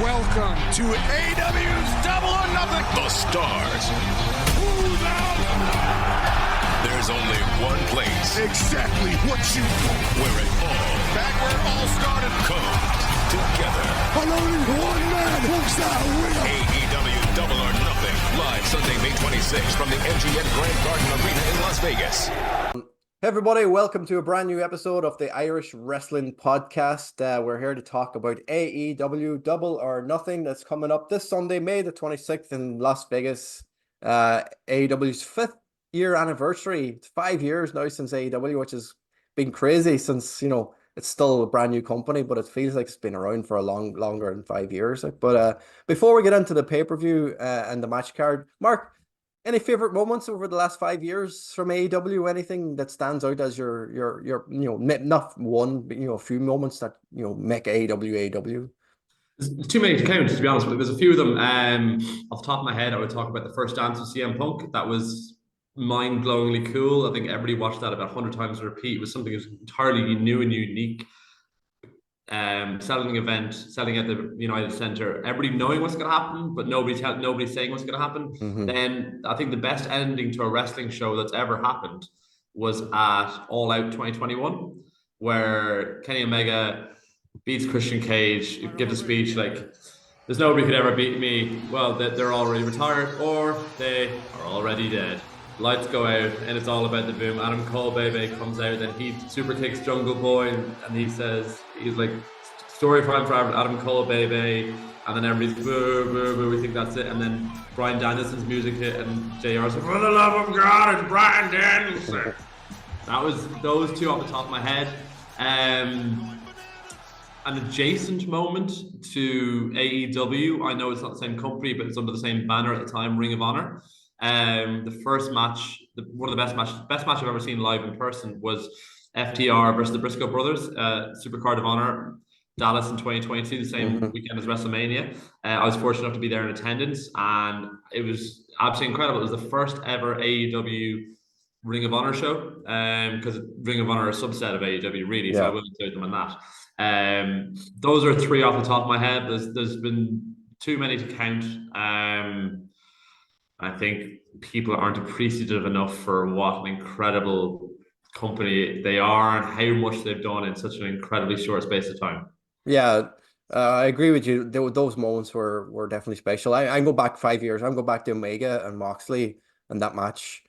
Welcome to AEW's Double or Nothing. The stars. Who's out? There's only one place. Exactly what you want. Where it all. Back where it all started. Comes together. And only one man walks that winner. AEW Double or Nothing. Live Sunday, May 26th from the MGM Grand Garden Arena in Las Vegas. Hey everybody, welcome to a brand new episode of the Irish Wrestling Podcast. We're here to talk about AEW Double or Nothing that's coming up this Sunday, May the 26th in Las Vegas. AEW's 5th year anniversary. It's 5 years now since AEW, which has been crazy since, it's still a brand new company, but it feels like it's been around for a longer than 5 years. But before we get into the pay-per-view and the match card, Mark, any favorite moments over the last 5 years from AEW? Anything that stands out as your not one, but a few moments that make AEW? There's too many to count, to be honest. But there's a few of them. Off the top of my head, I would talk about the first dance with CM Punk. That was mind-blowingly cool. I think everybody watched that about 100 times on repeat. It was something that was entirely new and unique. Selling event, selling at the United Center, everybody knowing what's going to happen, but nobody's saying what's going to happen. Mm-hmm. Then I think the best ending to a wrestling show that's ever happened was at All Out 2021, where Kenny Omega beats Christian Cage, gives a speech like, "There's nobody could ever beat me. Well, they're already retired or they are already dead." Lights go out and it's all about the boom. Adam Cole baby comes out, then he super kicks Jungle Boy and he says, he's like, "Story time for Adam Cole baby," and then everybody's boo boo boo, we think that's it, and then Bryan Danielson's music hit and JR's like, "For the love of God, it's Bryan Danielson." That was those two off the top of my head. An adjacent moment to AEW, I know it's not the same company, but it's under the same banner at the time, Ring of Honor. The first match, one of the best match I've ever seen live in person was FTR versus the Briscoe Brothers, Supercard of Honor, Dallas in 2022, the same weekend as WrestleMania. I was fortunate enough to be there in attendance, and it was absolutely incredible. It was the first ever AEW Ring of Honor show, because Ring of Honor is a subset of AEW, really, so I will include them in that. Those are three off the top of my head. There's been too many to count. I think people aren't appreciative enough for what an incredible company they are and how much they've done in such an incredibly short space of time. Yeah, I agree with you. Those moments were definitely special. I go back 5 years. I go back to Omega and Moxley and that match,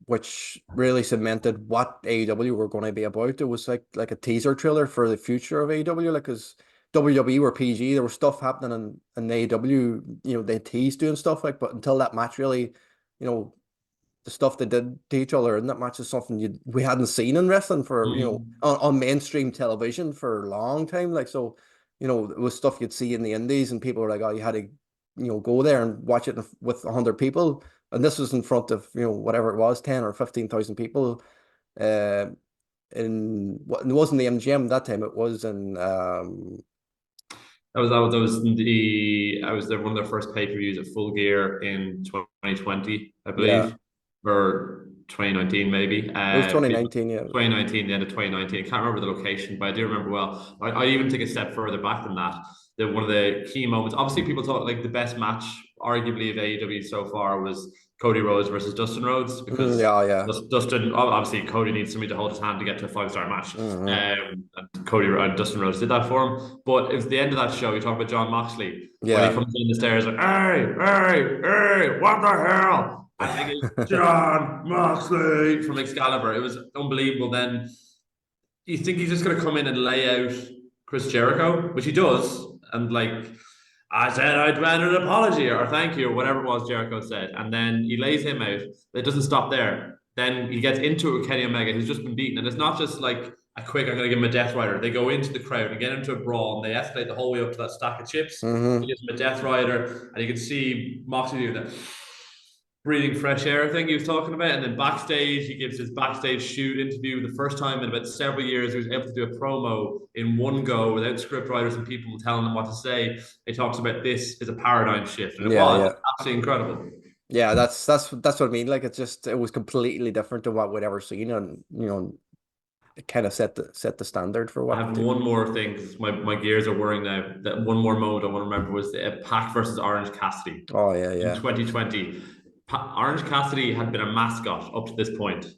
which really cemented what AEW were going to be about. It was like a teaser trailer for the future of AEW, because WWE were PG. There was stuff happening in AEW, they teased doing stuff but until that match, really, the stuff they did to each other in that match is something we hadn't seen in wrestling for, on mainstream television for a long time. It was stuff you'd see in the indies and people were like, oh, you had to, go there and watch it with 100 people. And this was in front of, whatever it was, 10 or 15,000 people. It wasn't the MGM that time. It was in, I was there one of their first pay-per-views at Full Gear in 2020, I believe, or 2019 maybe. It was 2019, yeah. 2019, the end of 2019. I can't remember the location, but I do remember well. I even take a step further back than that. One of the key moments, obviously people talk like the best match, arguably, of AEW so far was Cody Rhodes versus Dustin Rhodes, because Dustin, obviously Cody needs somebody to hold his hand to get to a 5-star match, and Dustin Rhodes did that for him. But it was the end of that show, you talk about John Moxley, when he comes in the stairs like, hey, what the hell? I think it's John Moxley from Excalibur. It was unbelievable. Then you think he's just going to come in and lay out Chris Jericho, which he does, and like, I said I demand an apology or thank you or whatever it was Jericho said, and then he lays him out. It doesn't stop there. Then he gets into it with Kenny Omega, who's just been beaten, and it's not just like a quick, I'm going to give him a Death Rider. They go into the crowd and get into a brawl, and they escalate the whole way up to that stack of chips. He gives him a Death Rider, and you can see Moxley doing that breathing fresh air thing he was talking about. And then backstage, he gives his backstage shoot interview, the first time in about several years he was able to do a promo in one go without script writers and people telling him what to say. He talks about this as a paradigm shift, and it was absolutely incredible. Yeah, that's what I mean. Like, it was completely different to what we'd ever seen, and kind of set the standard for I what. have one more thing because my gears are whirring now. That one more moment I want to remember was the Pac versus Orange Cassidy Oh yeah, in yeah. 2020. Orange Cassidy had been a mascot up to this point,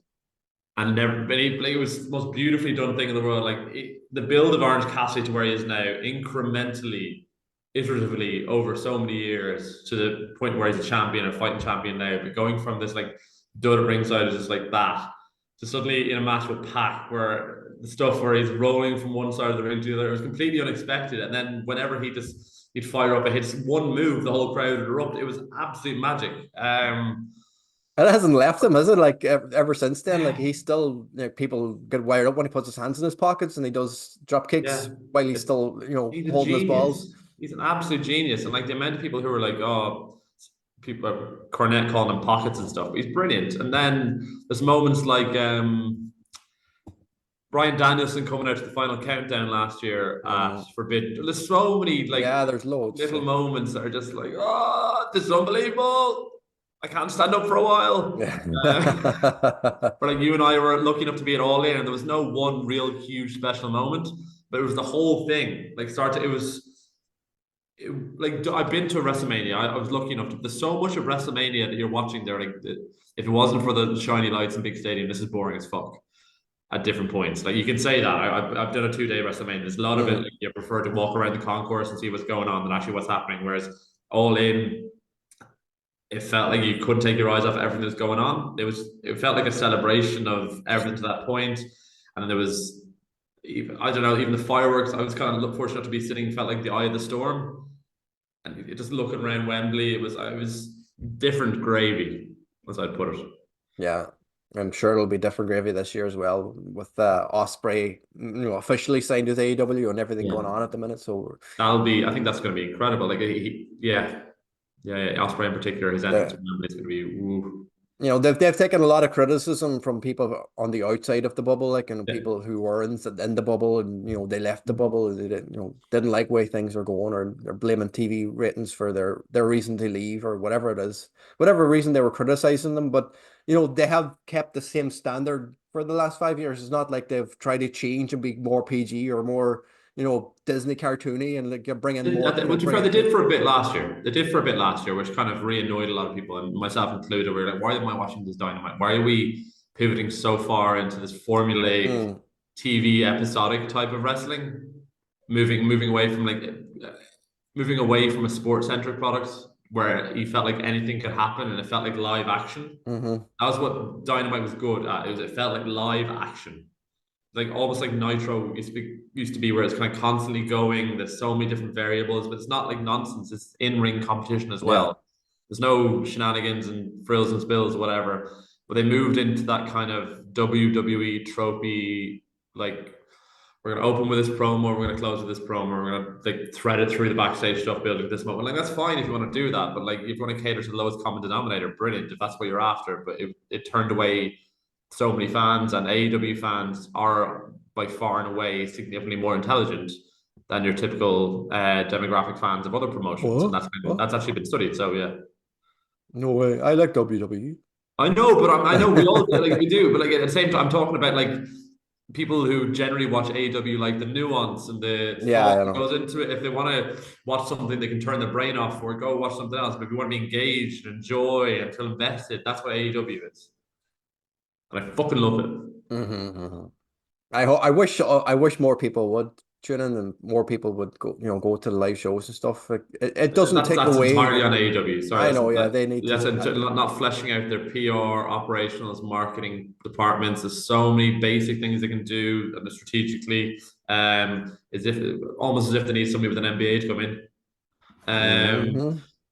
and never been. Like, it was the most beautifully done thing in the world. Like the build of Orange Cassidy to where he is now, incrementally, iteratively over so many years to the point where he's a champion, a fighting champion now. But going from this like dud at ringside is just like that to suddenly in a match with Pac where the stuff where he's rolling from one side of the ring to the other, it was completely unexpected. And then whenever he'd fire up and hit one move, the whole crowd would erupt. It was absolute magic. It hasn't left him, has it? Like ever since then, like he's still, people get wired up when he puts his hands in his pockets and he does drop kicks Yeah, while he's still, he's a holding his balls. genius. He's an absolute genius. And like the amount of people who are like, oh, people, Cornette calling him pockets and stuff, but he's brilliant. And then there's moments like Bryan Danielson coming out to the final countdown last year at Forbidden. There's so many like there's loads little moments that are just like, oh, this is unbelievable. I can't stand up for a while. Yeah. But like you and I were lucky enough to be at All In, and there was no one real huge special moment, but it was the whole thing. Like like I've been to a WrestleMania. I was lucky enough to. There's so much of WrestleMania that you're watching there. Like if it wasn't for the shiny lights and big stadium, this is boring as fuck. At different points, like you can say that I've done a 2-day WrestleMania. There's a lot of it. Like, you prefer to walk around the concourse and see what's going on than actually what's happening. Whereas All In, it felt like you couldn't take your eyes off everything that's going on. It felt like a celebration of everything to that point. And then there was, I don't know, even the fireworks. I was kind of fortunate to be sitting, felt like the eye of the storm, and just looking around Wembley. It was different gravy, as I'd put it. Yeah. I'm sure it'll be different gravy this year as well with Ospreay, officially signed with AEW and everything going on at the minute. So I think that's going to be incredible. Like Ospreay in particular, his entrance is going to be. Ooh. They've taken a lot of criticism from people on the outside of the bubble, like people who were in the bubble, and they left the bubble. They didn't like the way things are going, or they're blaming TV ratings for their reason to leave or whatever it is, whatever reason they were criticizing them. But they have kept the same standard for the last 5 years. It's not like they've tried to change and be more PG or more Disney cartoony and like bring in more. To be fair, they did for a bit last year. Which kind of re-annoyed a lot of people, and myself included. We were like, why am I watching this Dynamite? Why are we pivoting so far into this formulaic TV episodic type of wrestling? Moving away from a sports-centric product where you felt like anything could happen and it felt like live action. That was what Dynamite was good at. It felt like live action. Like almost like Nitro used to be, where it's kind of constantly going. There's so many different variables, but it's not like nonsense. It's in-ring competition as well. Yeah. There's no shenanigans and frills and spills, whatever. But they moved into that kind of WWE tropey, like we're going to open with this promo, we're going to close with this promo, we're going to like thread it through the backstage stuff, building to this moment. Like that's fine if you want to do that, but like if you want to cater to the lowest common denominator, brilliant if that's what you're after. But it turned away so many fans, and AEW fans are by far and away significantly more intelligent than your typical demographic fans of other promotions. And that's actually been studied. So yeah. No way. I like WWE. I know, but I know we all like we do, but like at the same time, I'm talking about like people who generally watch AEW, like the nuance and the thought that goes into it. If they want to watch something, they can turn their brain off or go watch something else. But if you want to be engaged and enjoy and feel invested, that's what AEW is. And I fucking love it. I wish more people would tune in and more people would go to the live shows and stuff. Like, it doesn't take away. That's entirely on AEW. Sorry, I know. They need to. That's not fleshing out their PR, operationals, marketing departments. There's so many basic things they can do strategically. Almost as if they need somebody with an MBA to come in.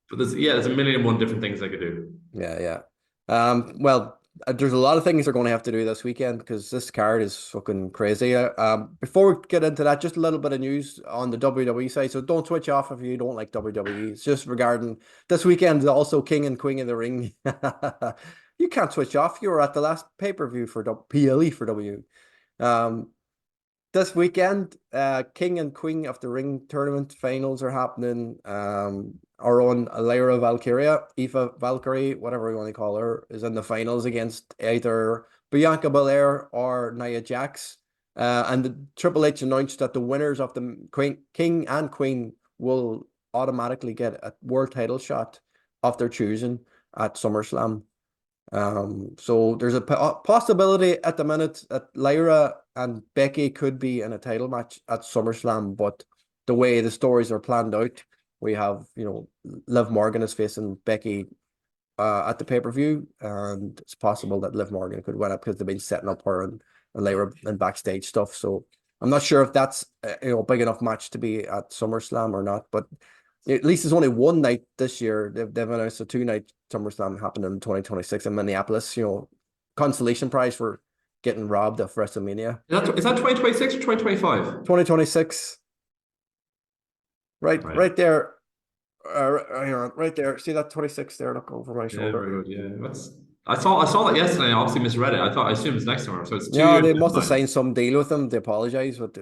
But there's a million and one different things they could do. Yeah. Well. There's a lot of things they're going to have to do this weekend because this card is fucking crazy. Before we get into that, just a little bit of news on the WWE side. So don't switch off if you don't like WWE. It's just regarding this weekend. Also, King and Queen of the Ring. You can't switch off. You were at the last pay-per-view for PLE for W. This weekend, King and Queen of the Ring tournament finals are happening. Our own Lyra Valkyria, Eva Valkyrie, whatever you want to call her, is in the finals against either Bianca Belair or Nia Jax. And the Triple H announced that the winners of the King and Queen will automatically get a world title shot of their choosing at SummerSlam. So there's a possibility at the minute that Lyra and Becky could be in a title match at SummerSlam, but the way the stories are planned out, we have, Liv Morgan is facing Becky at the pay-per-view, and it's possible that Liv Morgan could win it because they've been setting up her and Lyra and backstage stuff. So I'm not sure if that's big enough match to be at SummerSlam or not, but at least it's only one night this year. They've announced a 2-night SummerSlam happening in 2026 in Minneapolis. Consolation prize for getting robbed of WrestleMania. Is that 2026 or 2025? 2026. Right there. Hang on, right there. See that 26 there? Look over my shoulder. Very good. Yeah, I saw that yesterday. I obviously misread it. I assumed it's next summer, so it's 2 Yeah, years. they must have signed some deal with them. They apologize, but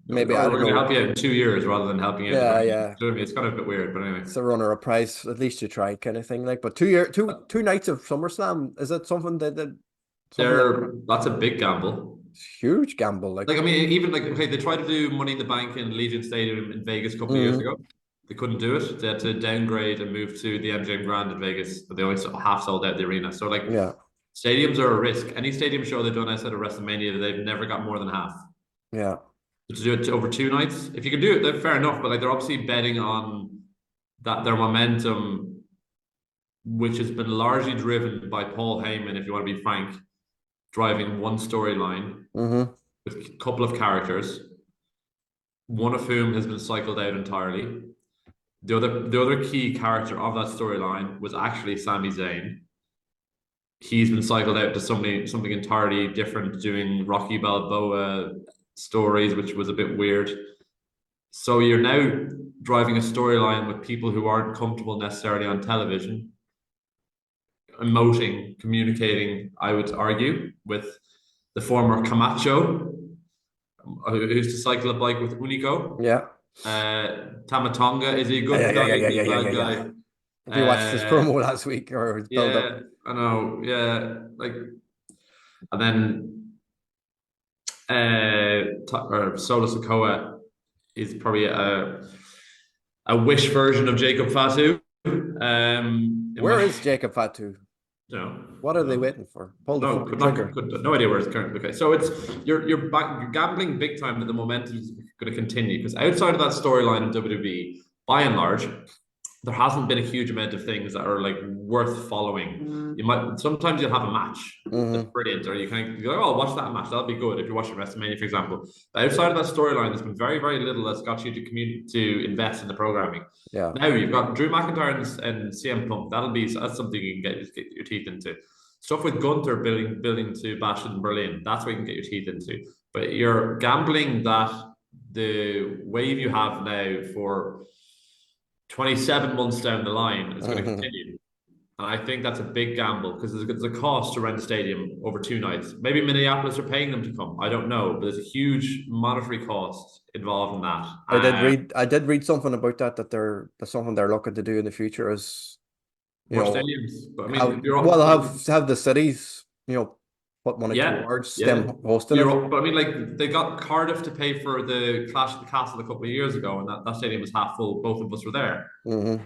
maybe I don't we're going to know. help you out in 2 years rather than helping you. Yeah. It's kind of a bit weird, but anyway. It's a runner of prize. At least you tried, kind of thing. Like, but 2 nights of SummerSlam, is that something that's a big gamble. It's a huge gamble. Like I mean, even okay, they tried to do Money in the Bank in Legion Stadium in Vegas a couple of years ago. They couldn't do it. They had to downgrade and move to the MGM Grand in Vegas, but they always half sold out the arena. So stadiums are a risk. Any stadium show they've done outside of WrestleMania, they've never got more than half. Yeah. To do it over 2 nights, if you can do it, then fair enough. But they're obviously betting on that their momentum, which has been largely driven by Paul Heyman, if you want to be frank, driving one storyline with a couple of characters, one of whom has been cycled out entirely. The other key character of that storyline was actually Sami Zayn. He's been cycled out to something entirely different, doing Rocky Balboa stories, which was a bit weird. So you're now driving a storyline with people who aren't comfortable necessarily on television, emoting, communicating, I would argue, with the former Camacho, who used to cycle a bike with Unico. Yeah. Tamatonga, is he a good guy? Bad guy? If you watched his promo last week or his build-up. I know. Yeah, and then Solo Sikoa is probably a wish version of Jacob Fatu. Where is Jacob Fatu? No. What are they waiting for? Pull the trigger. No idea where it's currently. Okay, so you're gambling big time that the momentum is going to continue, because outside of that storyline in WWE, by and large, there hasn't been a huge amount of things that are worth following. Sometimes you'll have a match that's brilliant, or you go, oh, watch that match, that'll be good if you're watching WrestleMania, for example. But outside of that storyline, there's been very, very little that's got you to invest in the programming. Yeah. Now you've got Drew McIntyre and CM Punk. That's something you can get your teeth into. Stuff with Gunther building to Bash in Berlin. That's what you can get your teeth into. But you're gambling that the wave you have now for 27 months down the line is going to continue. And I think that's a big gamble, because there's a cost to rent the stadium over 2 nights. Maybe Minneapolis are paying them to come. I don't know, but there's a huge monetary cost involved in that. I did read something about that's something they're looking to do in the future is stadiums. But I mean, have the cities, put money towards them hosting it. But I mean, they got Cardiff to pay for the Clash at the Castle a couple of years ago, and that stadium was half full. Both of us were there. So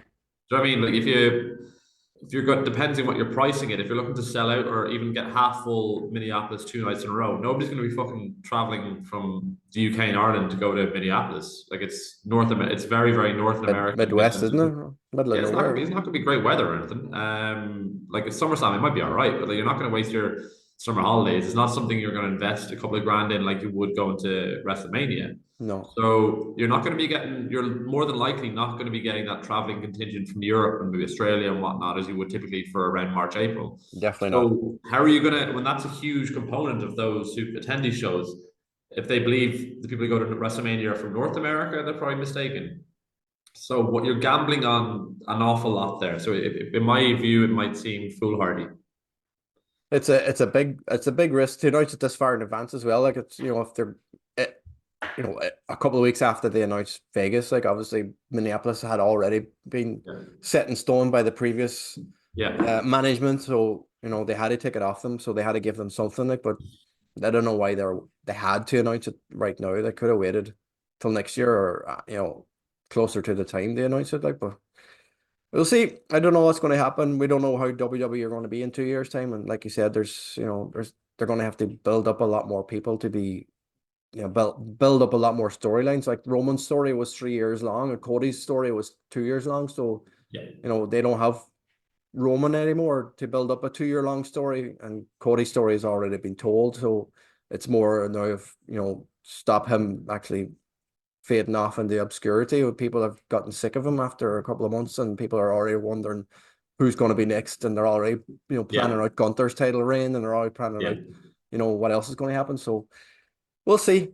I mean, if you're good, depends on what you're pricing it. If you're looking to sell out or even get half full Minneapolis 2 nights in a row, nobody's going to be fucking traveling from the UK and Ireland to go to Minneapolis. It's North America. It's very, very North American. Midwest, isn't it? Middle of nowhere. It's not going to be great weather or anything. It's SummerSlam, it might be all right, but you're not going to waste your summer holidays. It's not something you're going to invest a couple of grand in like you would go into WrestleMania. No. So you're more than likely not going to be getting that traveling contingent from Europe and maybe Australia and whatnot as you would typically for around March, April. Definitely not. So how are you going to, when that's a huge component of those who attend these shows, if they believe the people who go to WrestleMania are from North America, they're probably mistaken. So what you're gambling on an awful lot there. So in my view, it might seem foolhardy. It's a big risk to announce it this far in advance as well. It's if they're a couple of weeks after they announced Vegas, obviously Minneapolis had already been set in stone by the previous management, so they had to take it off them, so they had to give them something. But I don't know why they had to announce it right now. They could have waited till next year, or closer to the time they announce it. Like, but we'll see. I don't know what's going to happen. We don't know how WWE are going to be in 2 years' time. And like you said, they're going to have to build up a lot more people to be, build up a lot more storylines. Like Roman's story was 3 years long, and Cody's story was 2 years long. So, Yeah. they don't have Roman anymore to build up a 2 year long story, and Cody's story has already been told. So it's more now of, stop him actually fading off in the obscurity. People have gotten sick of him after a couple of months, and people are already wondering who's going to be next, and they're already planning out Gunther's title reign, and they're already planning out what else is going to happen. So we'll see.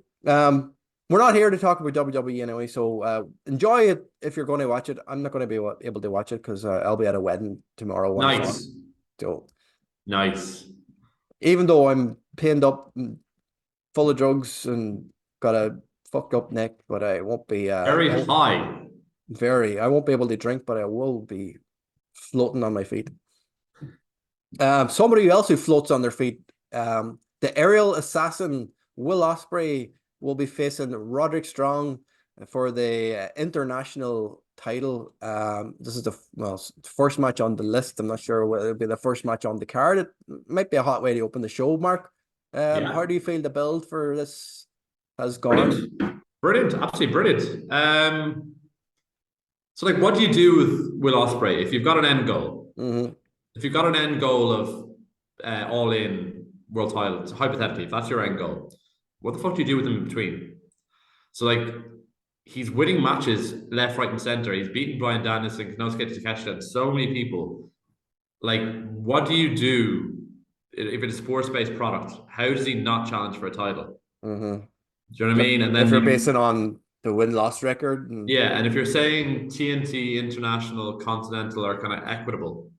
We're not here to talk about WWE anyway, so enjoy it if you're going to watch it. I'm not going to be able to watch it because I'll be at a wedding tomorrow. Nice. So Nice. even though I'm pinned up and full of drugs and got a fucked up neck, but I won't be Very high. I won't be able to drink, but I will be floating on my feet. Somebody else who floats on their feet, the aerial assassin Will Ospreay will be facing Roderick Strong for the international title. This is the first match on the list. I'm not sure whether it'll be the first match on the card. It might be a hot way to open the show, Mark. How do you feel the build for this has gone? Brilliant. Absolutely brilliant. So, like, what do you do with Will Ospreay if you've got an end goal? Mm-hmm. If you've got an end goal of all in world titles, hypothetically, if that's your end goal, what the fuck do you do with him in between? So, like, he's winning matches left, right, and center. He's beaten Bryan Danielson, Konosuke Takeshita, and so many people. Like, what do you do if it's a sports-based product? How does he not challenge for a title? Mm-hmm. Do you know what I mean? And then if you're basing on the win-loss record, and if you're saying TNT, international, continental, are kind of equitable,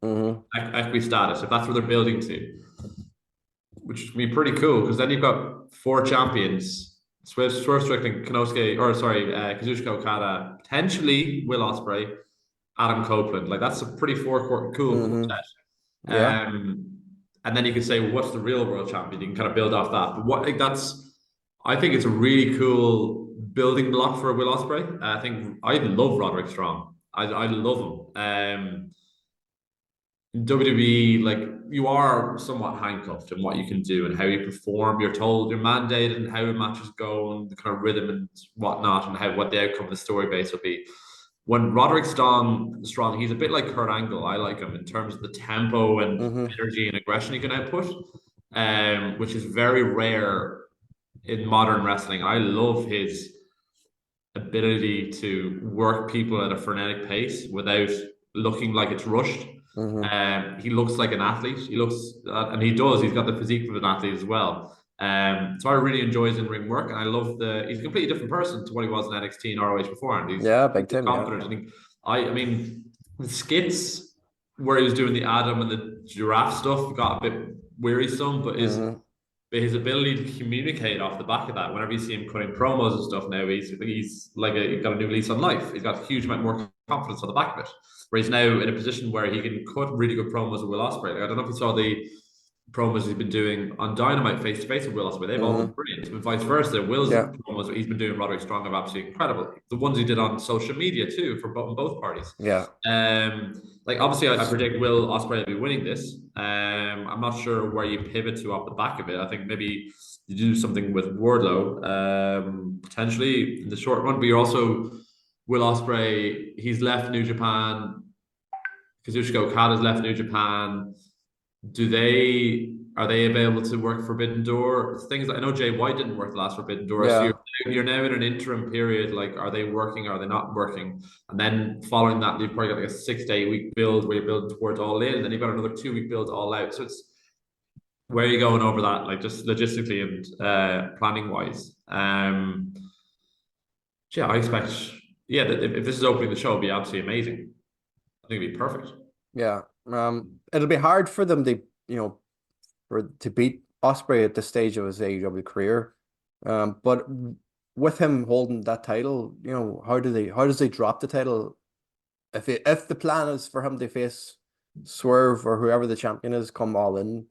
equity status, if that's what they're building to, which would be pretty cool, because then you've got 4 champions: Swerve, Strickland, Kazuchika Okada, potentially Will Ospreay, Adam Copeland. Like, that's a pretty cool quartet. Yeah. And then you could say, well, what's the real world champion? You can kind of build off that. But I think it's a really cool building block for Will Ospreay. I love Roderick Strong. I love him. In WWE, like, you are somewhat handcuffed in what you can do and how you perform. You're told, you're mandated, and how matches go and the kind of rhythm and whatnot, and what the outcome of the story base will be. When Roderick Strong, he's a bit like Kurt Angle. I like him in terms of the tempo and energy and aggression he can output, which is very rare in modern wrestling. I love his ability to work people at a frenetic pace without looking like it's rushed. He looks like an athlete. And he does. He's got the physique of an athlete as well. So I really enjoy his in-ring work, and I love he's a completely different person to what he was in NXT and ROH before. And he's big time. Confident. I mean, the skits where he was doing the Adam and the giraffe stuff got a bit wearisome, but his ability to communicate off the back of that, whenever you see him cutting promos and stuff now, he's like he's got a new lease on life. He's got a huge amount more confidence on the back of it, where he's now in a position where he can cut really good promos with Will Ospreay. Like, I don't know if you saw the promos he's been doing on Dynamite face to face with Will Ospreay. They've all been brilliant, and vice versa. Will's promos that he's been doing Roderick Strong are absolutely incredible. The ones he did on social media too, for both parties. Like, obviously, I predict Will Ospreay will be winning this. I'm not sure where you pivot to off the back of it. I think maybe you do something with Wardlow, potentially in the short run, but you're also Will Ospreay. He's left New Japan. Kazuchika Okada's left New Japan. Are they available to work Forbidden Door? Things like, I know Jay White didn't work the last Forbidden Door. So you're now in an interim period. Like, are they working? Are they not working? And then following that, you've probably got like a 6 to 8 week build where you're building towards All In, and then you've got another 2 week build All Out. So it's, where are you going over that? Like, just logistically and planning wise. I expect if this is opening the show, it'll be absolutely amazing. I think it'd be perfect. Yeah. It'll be hard for them to beat Ospreay at this stage of his AEW career. But with him holding that title, how does they drop the title? If the plan is for him to face Swerve or whoever the champion is, come All In,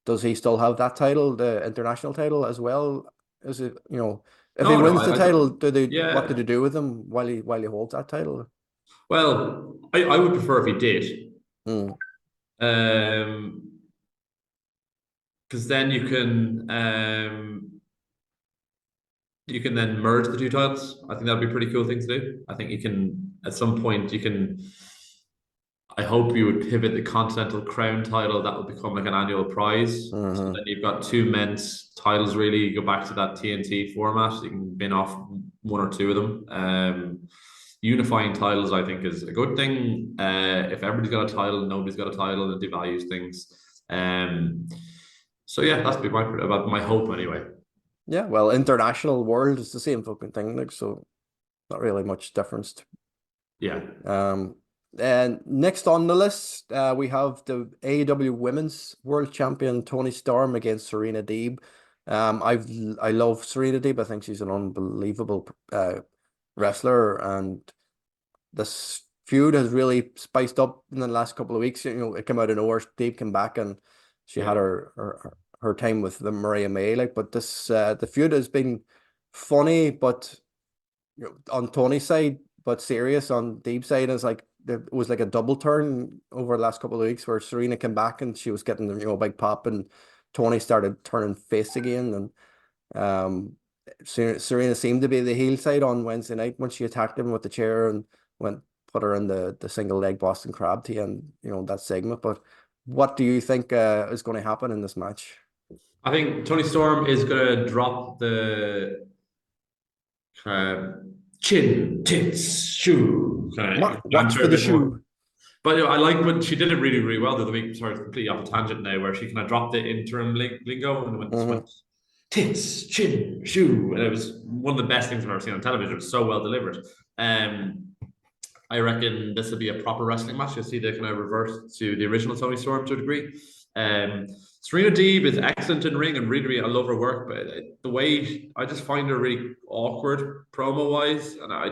does he still have that title, the international title as well? Is it, you know, if No, he no, wins the title, what yeah. do they do with him while he holds that title? Well, I would prefer if he did. Mm. Because then you can then merge the two titles. I think that'd be a pretty cool thing to do. I think you can at some point you can. I hope you would pivot the Continental Crown title. That would become like an annual prize. So then you've got two men's titles. Really, you go back to that TNT format. You can bin off one or two of them. Unifying titles, I think, is a good thing. If everybody's got a title, nobody's got a title, it devalues things. So yeah, that's be about my hope anyway. Yeah, well, international world is the same fucking thing, like, so not really much difference. Yeah. And next on the list, we have the AEW Women's World Champion Toni Storm against Serena Deeb. I love Serena Deeb. I think she's an unbelievable wrestler, and this feud has really spiced up in the last couple of weeks. You know, it came out of nowhere. Deeb came back, and she had her time with the Maria May. Like, but this the feud has been funny, but you know, on Tony's side, but serious on Deeb's side. It's like it was like a double turn over the last couple of weeks where Serena came back and she was getting the, you know, big pop, and Toni started turning face again, and Serena seemed to be the heel side on Wednesday night when she attacked him with the chair and put her in the single leg Boston Crab to end, you know, that segment. But what do you think is going to happen in this match? I think Toni Storm is going to drop the chin, tits, shoe. Watch for the shoe. But you know, I like when she did it really, really well the other week. Sorry, completely off a tangent now, where she kind of dropped the interim lingo and went tits, chin, shoe, and it was one of the best things I've ever seen on television. It was so well delivered. I reckon this will be a proper wrestling match. You'll see they kind of revert to the original Toni Storm to a degree. Serena Deeb is excellent in ring and really, really, I love her work, but the way I just find her really awkward promo wise, and I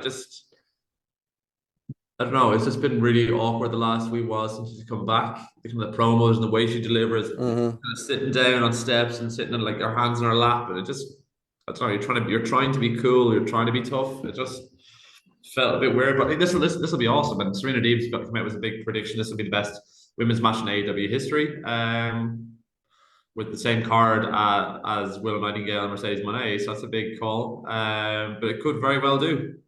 don't know, it's just been really awkward the last wee while since she's come back. The kind of promos and the way she delivers, kind of sitting down on steps and sitting on like her hands in her lap, and it just, I don't know, you're trying to be cool, you're trying to be tough. It just felt a bit weird, but this will be awesome. And Serena Deeb's got to come out with a big prediction. This will be the best women's match in AEW history. With the same card as Willow, Nightingale and Mercedes Moné, so that's a big call. But it could very well do.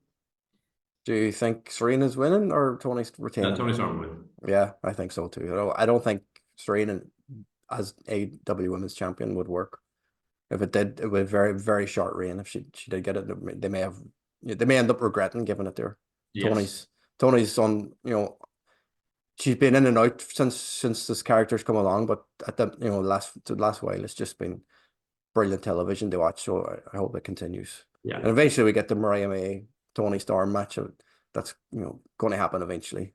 Do you think Serena's winning or Tony's retaining? Yeah, Toni Storm win. Yeah, I think so too. I don't think Serena as AEW Women's Champion would work. If it did, it would be a very, very short reign. If she did get it, they may end up regretting giving it to her. Yes. Tony's on, you know, she's been in and out since this character's come along, but at the, you know, last while it's just been brilliant television to watch. So I hope it continues. Yeah. And eventually we get the Mariah May Toni Storm match. That's, you know, going to happen eventually.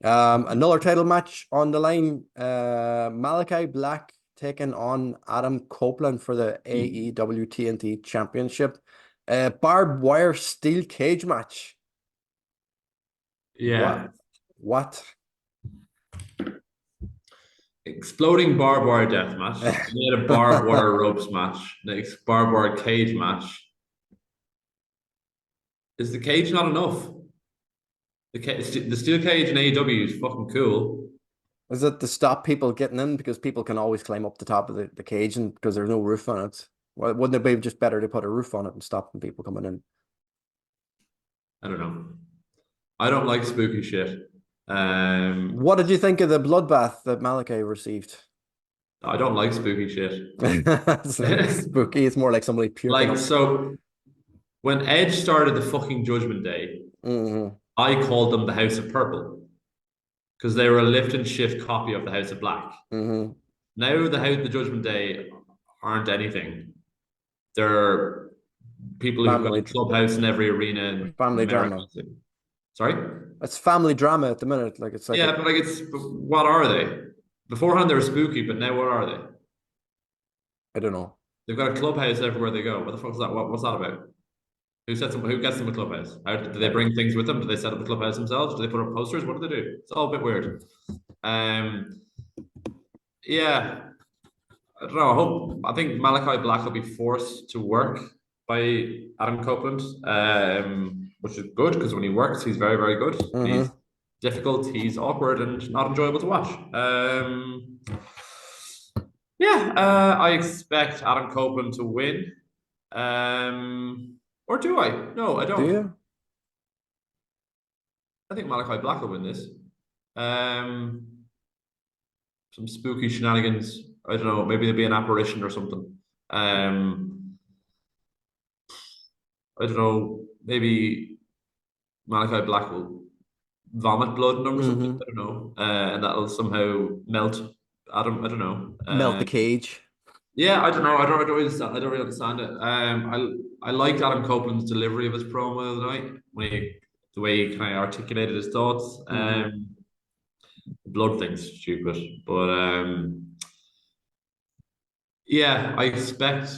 Another title match on the line. Malakai Black taking on Adam Copeland for the AEW TNT Championship. Barbed wire steel cage match. Yeah. What? Exploding barbed wire death match. We had a barbed wire ropes match. Next, barbed wire cage match. Is the cage not enough? The steel cage in AEW is fucking cool. Is it to stop people getting in because people can always climb up the top of the cage and because there's no roof on it? Well, wouldn't it be just better to put a roof on it and stop people coming in? I don't know. I don't like spooky shit. What did you think of the bloodbath that Malakai received? I don't like spooky shit. It's spooky. It's more like somebody puking. Like, so when Edge started the fucking Judgment Day, I called them the House of Purple because they were a lift and shift copy of the House of Black. Now the Judgment Day aren't anything. They're people who've got a clubhouse in every arena and family drama. Sorry? It's family drama at the minute. Like, it's like, yeah, but like, but what are they? Beforehand they were spooky, but now what are they? I don't know. They've got a clubhouse everywhere they go. What the fuck is that? What's that about? Who gets them a clubhouse? Do they bring things with them? Do they set up the clubhouse themselves? Do they put up posters? What do they do? It's all a bit weird. Yeah. I don't know. I think Malakai Black will be forced to work by Adam Copeland, which is good because when he works, he's very, very good. He's difficult, he's awkward, and not enjoyable to watch. I expect Adam Copeland to win. Or do I? No, I don't. Do you? I think Malakai Black will win this. Some spooky shenanigans. I don't know. Maybe there'll be an apparition or something. I don't know. Maybe Malachi Black will vomit blood in him or something. I don't know. And that'll somehow melt Adam. I don't know. Melt the cage. Yeah, I don't know. I don't really understand. I don't really understand it. I liked Adam Copeland's delivery of his promo the other night the way he kind of articulated his thoughts. The blood thing's stupid, but I expect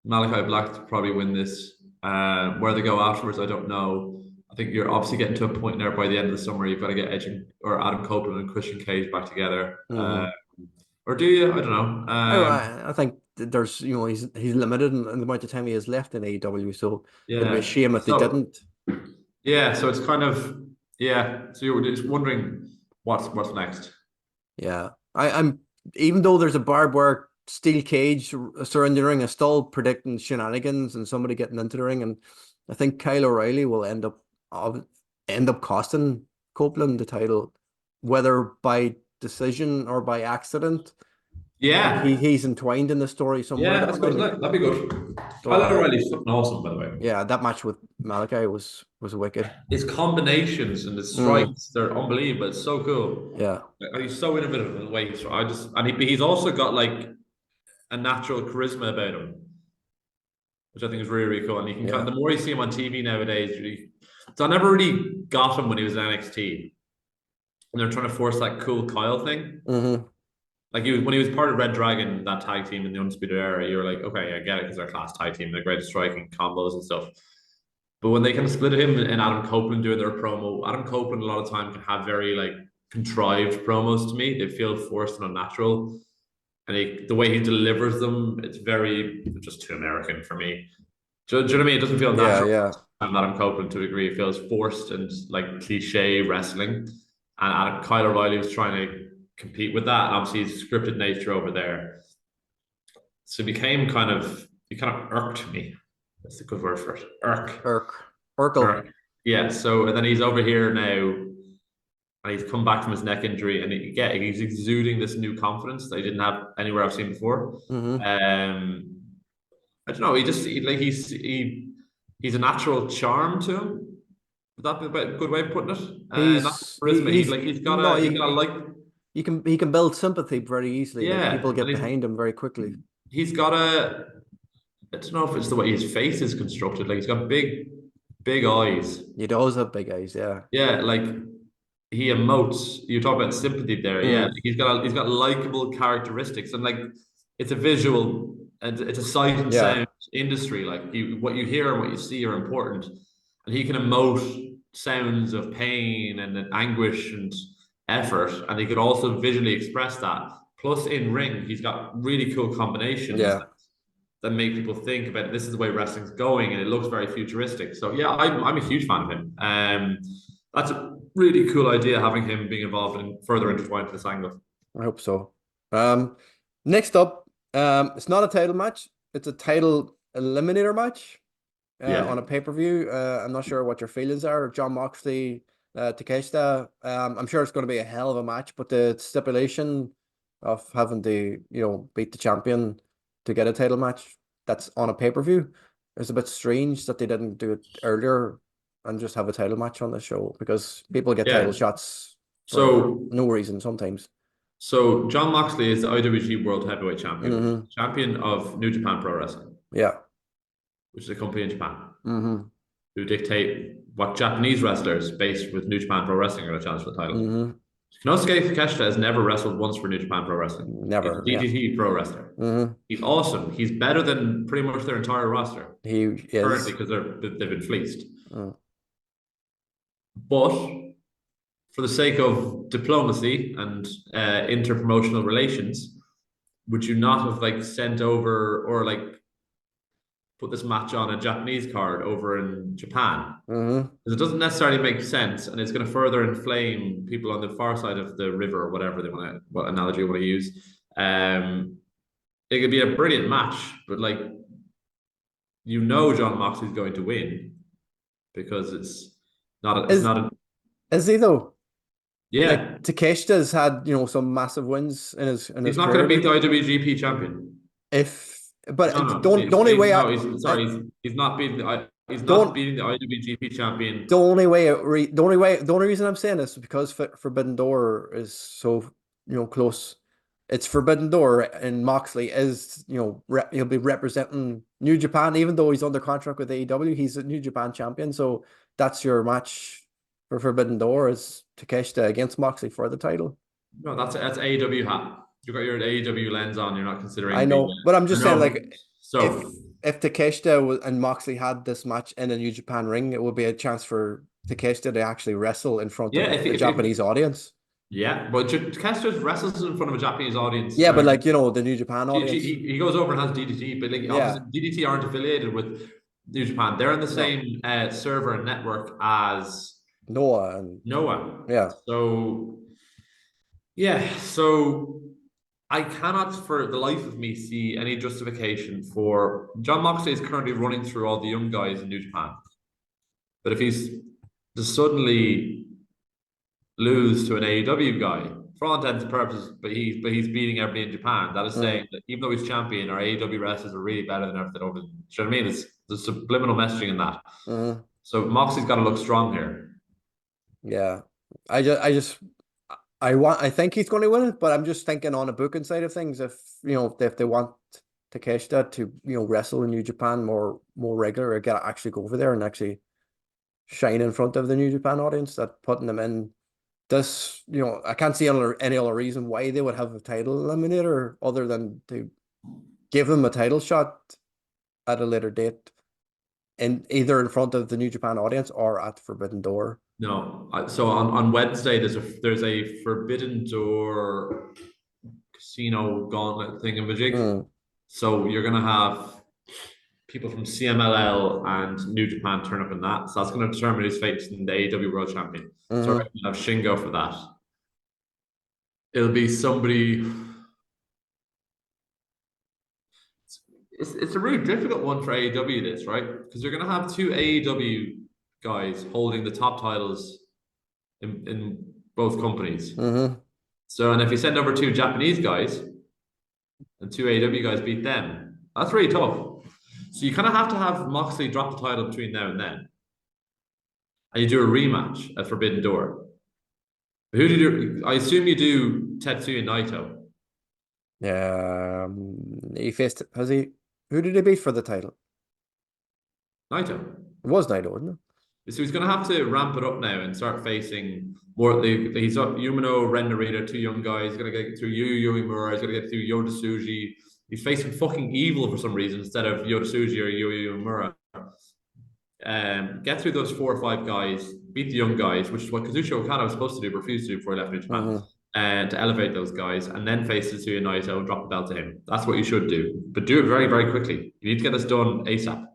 Malachi Black to probably win this. Where they go afterwards, I don't know. I think you're obviously getting to a point there by the end of the summer. You've got to get Adam Copeland and Christian Cage back together. Or do you? I don't know. I think there's, he's limited in the amount of time he has left in AEW, so it'd be a shame if they didn't. Yeah, so it's kind of So you're just wondering what's next. Yeah, I'm even though there's a barbed wire steel cage surrounding the ring, I'm still predicting shenanigans and somebody getting into the ring, and I think Kyle O'Reilly will end up costing Copeland the title, whether by decision or by accident. Yeah, he's entwined in the story somewhere. Yeah, that's good. That'd be good. Kyle O'Reilly's fucking awesome, by the way. Yeah, that match with Malakai was wicked. His combinations and his strikes, they're unbelievable. It's so cool. Yeah. He's so innovative in the way he's also got like a natural charisma about him, which I think is really, really cool. And you can the more you see him on TV nowadays, so I never really got him when he was in NXT. And they're trying to force that cool Kyle thing. Like when he was part of Red Dragon, that tag team in the Undisputed Era, you were like, okay, I get it because they're a class tag team, they're great at striking combos and stuff. But when they kind of split him and Adam Copeland doing their promo, Adam Copeland a lot of time can have very like contrived promos to me. They feel forced and unnatural. And the way he delivers them, it's very just too American for me. Do you know what I mean? It doesn't feel natural. Yeah. And Adam Copeland to a degree, it feels forced and like cliche wrestling. And Kyle O'Reilly was trying to compete with that, and obviously his scripted nature over there. So he kind of irked me. That's a good word for it. Irkle. Yeah. So and then he's over here now, and he's come back from his neck injury, and he's exuding this new confidence that he didn't have anywhere I've seen before. I don't know. He's a natural charm to him. Would that be a good way of putting it? He can build sympathy very easily. Yeah, like, people get behind him very quickly. He's got I don't know if it's the way his face is constructed. Like he's got big eyes. He does have big eyes, yeah. Yeah, like he emotes. You talk about sympathy there. Yeah, he's got likable characteristics, and like it's a visual and it's a sight and sound industry. Like what you hear and what you see are important, and he can emote sounds of pain and anguish and effort, and he could also visually express that. Plus, in ring, he's got really cool combinations that make people think about this is the way wrestling's going, and it looks very futuristic. So yeah, I'm a huge fan of him. That's a really cool idea, having him being involved and further intertwined to this angle. I hope so. Next up, it's not a title match; it's a title eliminator match on a pay-per-view. I'm not sure what your feelings are. John Moxley, Takeshita. I'm sure it's going to be a hell of a match, but the stipulation of having to beat the champion to get a title match that's on a pay-per-view is a bit strange that they didn't do it earlier and just have a title match on the show, because people get title shots for no reason sometimes. So John Moxley is the IWG World Heavyweight Champion, champion of New Japan Pro Wrestling, which is a company in Japan who dictate what Japanese wrestlers based with New Japan Pro Wrestling are going to challenge for the title. Konosuke Takeshita has never wrestled once for New Japan Pro Wrestling. Never. He's a DDT Pro wrestler. He's awesome. He's better than pretty much their entire roster. He is. Currently, because they've been fleeced. But for the sake of diplomacy and interpromotional relations, would you not have like sent over or like put this match on a Japanese card over in Japan? Mm-hmm. Because it doesn't necessarily make sense, and it's going to further inflame people on the far side of the river or whatever they want to, what analogy you want to use. It could be a brilliant match, but like John Moxley's going to win because it's not a Is he though? yeah. Like Takeshita's had, some massive wins in his He's not career. going to beat the IWGP champion. But No, the only way he's not beating the don't beating the IWGP champion. the only reason I'm saying this is because Forbidden Door is so close. It's Forbidden Door, and Moxley is he'll be representing New Japan, even though he's under contract with AEW. He's a New Japan champion, so that's your match for Forbidden Door is Takeshita against Moxley for the title. No, that's AEW hat. You've got your AEW lens on. You're not considering. I know, but I'm just saying, like, so if Takeshita and Moxley had this match in a New Japan ring, it would be a chance for Takeshita to actually wrestle in front of the Japanese audience. Yeah, but Takeshita wrestles in front of a Japanese audience. Yeah, but like the New Japan audience. He goes over and has DDT, but like DDT aren't affiliated with New Japan. They're in the same server and network as Noah. Yeah. So I cannot for the life of me see any justification for John Moxley is currently running through all the young guys in New Japan. But if he's to suddenly lose to an AEW guy, for all intents and purposes, but he's beating everybody in Japan, that is saying that even though he's champion, our AEW wrestlers are really better than everything over. Do you know what I mean? There's subliminal messaging in that. So Moxley's got to look strong here. Yeah. I think he's going to win it, but I'm just thinking on a booking side of things, if they want Takeshita to wrestle in New Japan more regular, or actually go over there and actually shine in front of the New Japan audience, that putting them in this, I can't see any other reason why they would have a title eliminator other than to give them a title shot at a later date, either in front of the New Japan audience or at Forbidden Door. No, so on Wednesday there's a Forbidden Door casino gauntlet thingamajig. So you're gonna have people from CMLL and New Japan turn up in that. So that's going to determine who's facing the AEW World Champion. So we're going to have Shingo for that. It'll be somebody. It's a really difficult one for AEW, this, right? Because you're going to have two AEW guys holding the top titles in both companies. So, and if you send over two Japanese guys and two AEW guys beat them, that's really tough. So you kind of have to have Moxley drop the title between now and then. And you do a rematch at Forbidden Door. Who did you? I assume you do Tetsuya Naito. Yeah, he faced. Who did he beat for the title? Naito. It was Naito, wasn't it? So he's going to have to ramp it up now and start facing more. He's got Yumino, Ren Narita, two young guys. He's going to get through Yu Uemura. He's going to get through Yota Tsuji. He's facing fucking Evil for some reason instead of Yota Tsuji or Yu Uemura. Get through those 4 or 5 guys, beat the young guys, which is what Kazuchika Okada was supposed to do, refused to do before he left New Japan. To elevate those guys, and then face Tetsuya Naito and drop the belt to him. That's what you should do. But do it very, very quickly. You need to get this done ASAP.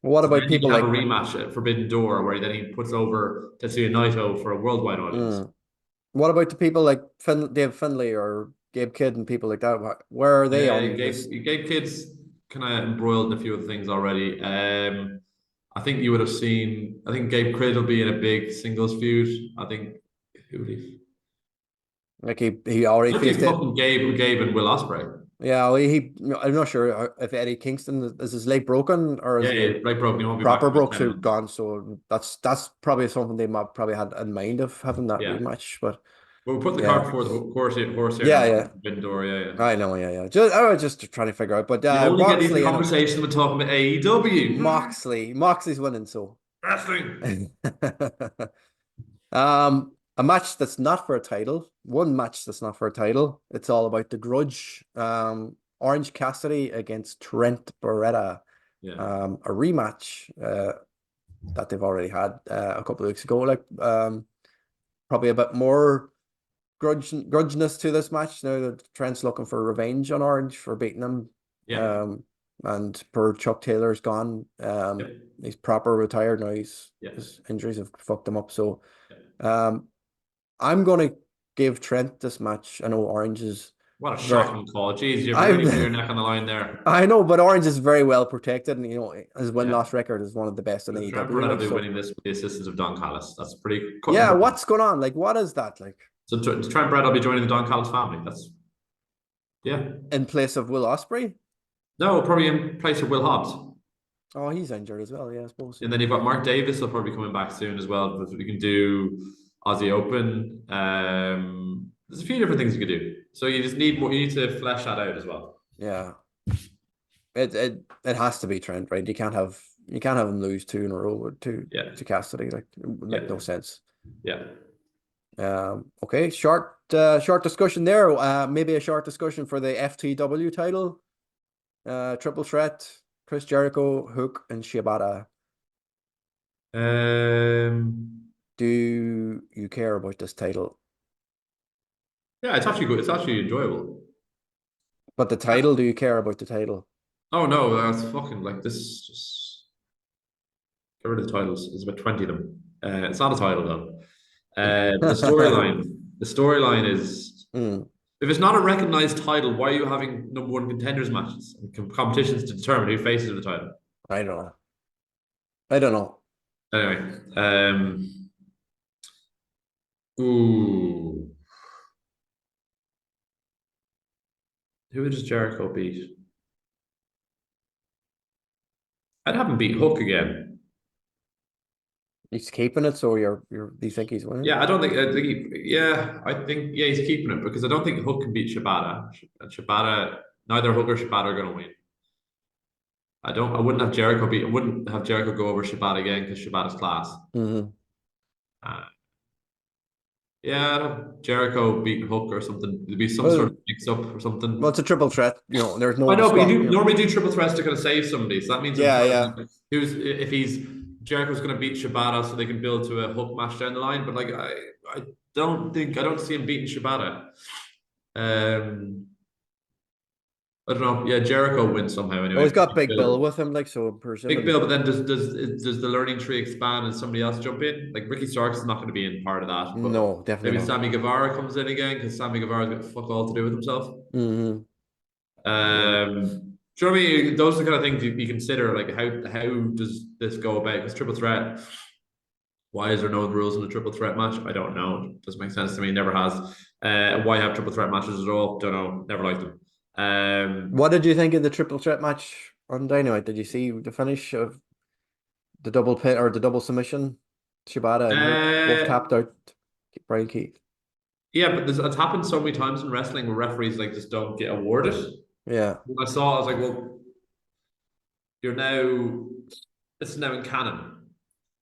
What about people like a rematch at Forbidden Door where then he puts over Tetsuya Naito for a worldwide audience? What about the people like Dave Finlay or Gabe Kidd and people like that? Where are they on this? Gabe Kidd's kind of embroiled in a few of the things already. I think you would have seen. I think Gabe Kidd will be in a big singles feud. I think who would he? Like he already faced it. Gabe and Will Ospreay. Yeah, I'm not sure if Eddie Kingston is his leg broken or is leg broken. He won't be proper broke so gone. So that's probably something they might probably had in mind of having that rematch. But we'll put the card before the horse here. Door, I know, I was just trying to figure out. But you only Moxley, get these conversations with talking about AEW. Moxley's winning. So wrestling. A match that's not for a title. One match that's not for a title. It's all about the grudge. Orange Cassidy against Trent Beretta. Yeah. A rematch that they've already had a couple of weeks ago. Like probably a bit more grudginess to this match now that Trent's looking for revenge on Orange for beating him. Yeah. And poor Chuck Taylor's gone. He's proper retired now. His injuries have fucked him up. So, I'm gonna give Trent this match. I know Orange is What a shocking call. Jeez, you've really put your neck on the line there. I know, but Orange is very well protected, and his win-loss record is one of the best in AEW. Trent Beretta will be winning this with the assistance of Don Callis. That's pretty. Yeah, what's going on? Like, what is that like? So Trent Beretta will be joining the Don Callis family. That's in place of Will Ospreay. No, probably in place of Will Hobbs. Oh, he's injured as well. Yeah, I suppose. And then you've got Mark Davis. Will probably be coming back soon as well. But we can do Aussie Open. There's a few different things you could do. So you just need more. You need to flesh that out as well. Yeah. It has to be Trent, right? You can't have him lose 2 in a row to Cassidy. Like, it would make no sense. Yeah. Okay. Short discussion there. Maybe a short discussion for the FTW title. Triple threat: Chris Jericho, Hook, and Shibata. Do you care about this title? Yeah, it's actually good. It's actually enjoyable. But the title, do you care about the title? Oh no, that's fucking like this. Just get rid of the titles. There's about 20 of them. It's not a title though. The storyline is if it's not a recognized title, why are you having number 1 contenders matches and competitions to determine who faces the title? I don't know. Anyway, who does Jericho beat? I'd have him beat Hook again. He's keeping it, so do you think he's winning? Yeah, I think he's keeping it because I don't think Hook can beat Shibata. And Shibata, neither Hook or Shibata are going to win. I wouldn't have Jericho go over Shibata again because Shibata's class. Mm-hmm. I'd have Jericho beat Hook or something. There'd be some sort of mix-up or something. Well, it's a triple threat. There's no. I know, but you normally do triple threats to kind of save somebody. So that means Jericho's going to beat Shibata so they can build to a Hook match down the line. But like, I don't see him beating Shibata. I don't know. Yeah, Jericho wins somehow anyway. Well, he's got Big Bill with him, like, so. Big Bill, but then does the learning tree expand and somebody else jump in? Like Ricky Starks is not going to be in part of that. But no, definitely. Maybe Sammy Guevara comes in again because Sammy Guevara's got fuck all to do with himself. Mm-hmm. Do you know what I mean? Those are the kind of things you consider. Like how does this go about? Because triple threat. Why is there no rules in the triple threat match? I don't know. It doesn't make sense to me. Never has. Why have triple threat matches at all? Don't know. Never liked them. What did you think of the triple threat match on Dynamite? Did you see the finish of the double pin or the double submission? Shibata and both tapped out Brian Keith. Yeah, but it's happened so many times in wrestling where referees like just don't get awarded. Yeah. When I saw it, I was like, well, it's now in canon.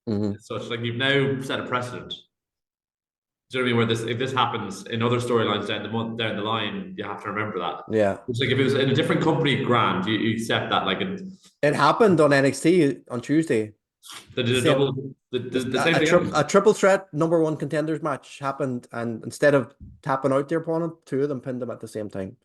Mm-hmm. So it's like you've now set a precedent. Do you know what I mean? Where if this happens in other storylines down the line, you have to remember that. Yeah. It's like if it was in a different company, grand, you accept that. Like it happened on NXT on Tuesday. They did the same thing. A triple threat number 1 contenders match happened, and instead of tapping out their opponent, 2 of them pinned them at the same time.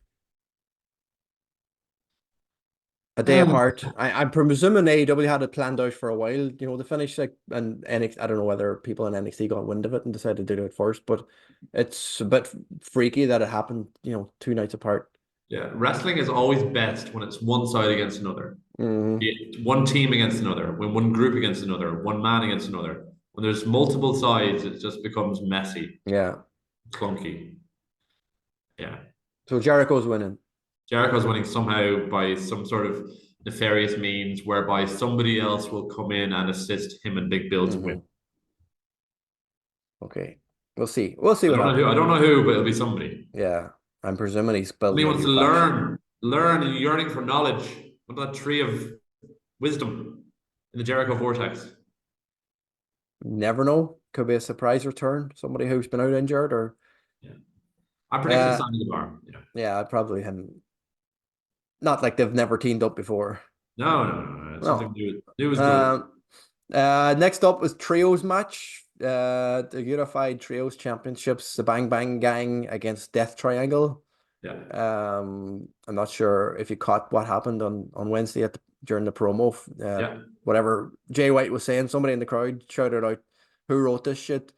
A day apart. I'm presuming AEW had it planned out for a while, the finish, like, and NXT. I don't know whether people in NXT got wind of it and decided to do it first, but it's a bit freaky that it happened, 2 nights apart. Yeah, wrestling is always best when it's one side against another. Mm-hmm. One team against another, when one group against another, one man against another. When there's multiple sides, it just becomes messy. Yeah. Clunky. Yeah. So Jericho's winning. Jericho's winning somehow by some sort of nefarious means whereby somebody else will come in and assist him and Big Bill to win. Okay. We'll see. What happens. I don't know who, but it'll be somebody. Yeah. I'm presuming he's building. He wants to learn and yearning for knowledge. What that tree of wisdom in the Jericho vortex? Never know. Could be a surprise return. Somebody who's been out injured or. Yeah. I predict Sammy Guevara. Yeah, I'd probably him. Not like they've never teamed up before. No. Something new was good. Next up was trios match. the Unified Trios Championships, the Bang Bang Gang against Death Triangle. Yeah. I'm not sure if you caught what happened on Wednesday during the promo. Whatever Jay White was saying, somebody in the crowd shouted out, "Who wrote this shit?"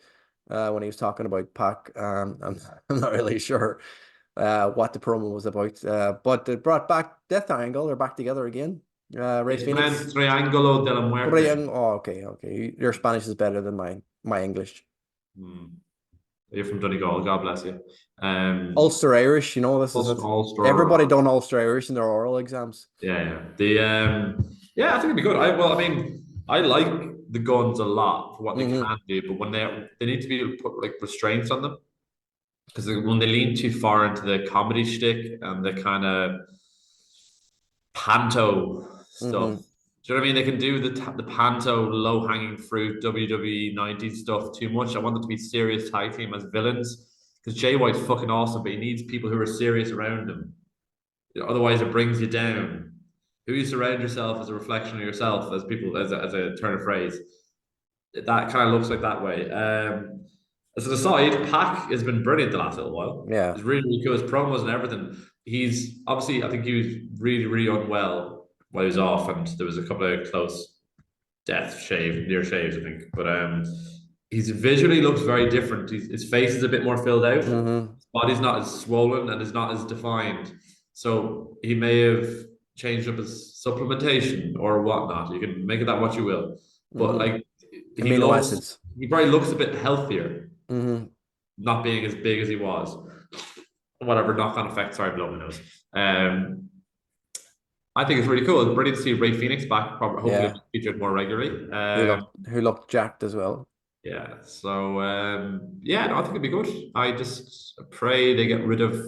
When he was talking about Pac. I'm not really sure what the promo was about. But it brought back Death Triangle. They're back together again. Ray Phoenix. Triángulo de la Muerte. Oh, okay. Your Spanish is better than my English. You're from Donegal. God bless you. Ulster Irish, this is it. Ulster. Everybody done Ulster Irish in their oral exams. Yeah. I think it'd be good. I like the Guns a lot for what they can do, but when they need to be able to put like restraints on them, because when they lean too far into the comedy shtick and the kind of panto stuff. Do you know what I mean? They can do the panto low hanging fruit WWE 90s stuff too much. I want them to be serious tag team as villains, because Jay White's fucking awesome, but he needs people who are serious around him. Otherwise, it brings you down. Who you surround yourself as a reflection of yourself, as people as a turn of phrase. That kind of looks like that way. As an aside, Pac has been brilliant the last little while. Yeah, he's really, really cool. His promos and everything. He's obviously, I think he was really, really unwell while he was off, and there was a couple of close near shaves, I think. But he's visually looks very different. His face is a bit more filled out. His body's not as swollen and is not as defined. So he may have changed up his supplementation or whatnot. You can make of that what you will. But like amino acids. He probably looks a bit healthier, not being as big as he was. Whatever knock-on effect. Sorry, blow my nose. I think it's really cool. It's brilliant to see Ray Phoenix back. Hopefully featured more regularly. Who looked jacked as well. Yeah. So I think it'd be good. I just pray they get rid of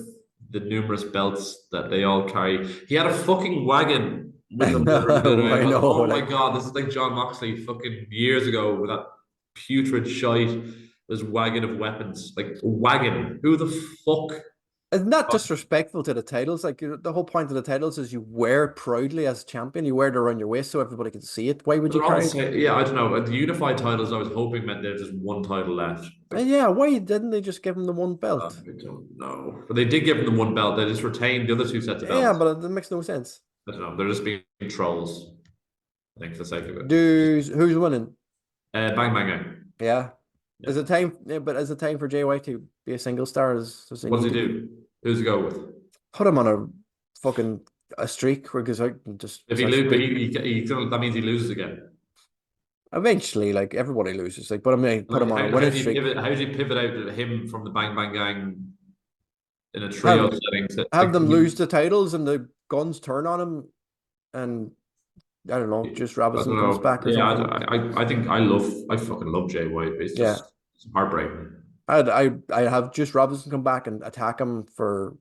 the numerous belts that they all carry. He had a fucking wagon with them. I know, oh my god, this is like John Moxley fucking years ago with that putrid shite. This wagon of weapons, like a wagon. Who the fuck? It's not disrespectful to the titles. Like the whole point of the titles is you wear it proudly as champion. You wear it around your waist so everybody can see it. Why would you carry it? I don't know. The unified titles, I was hoping meant there's just one title left. Why didn't they just give him the one belt? I don't know. But they did give him the one belt. They just retained the other two sets of belts. Yeah, but it makes no sense. I don't know. They're just being trolls. I think for the sake of it. Who's winning? Bang Bang. Yeah. Is it time? But is it time for Jay White to be a single star? What does he do? Who's he go with? Put him on a streak where he goes out and just. If he loses, that means he loses again. Eventually, like everybody loses. Like, but I mean, put him on a winning streak. How do you pivot out him from the Bang Bang Gang in a trio setting? Have them lose the titles and the Guns turn on him, and I don't know, just Robinson comes back. Or something. I fucking love Jay White. It's just it's heartbreaking. I have just Robinson come back and attack him for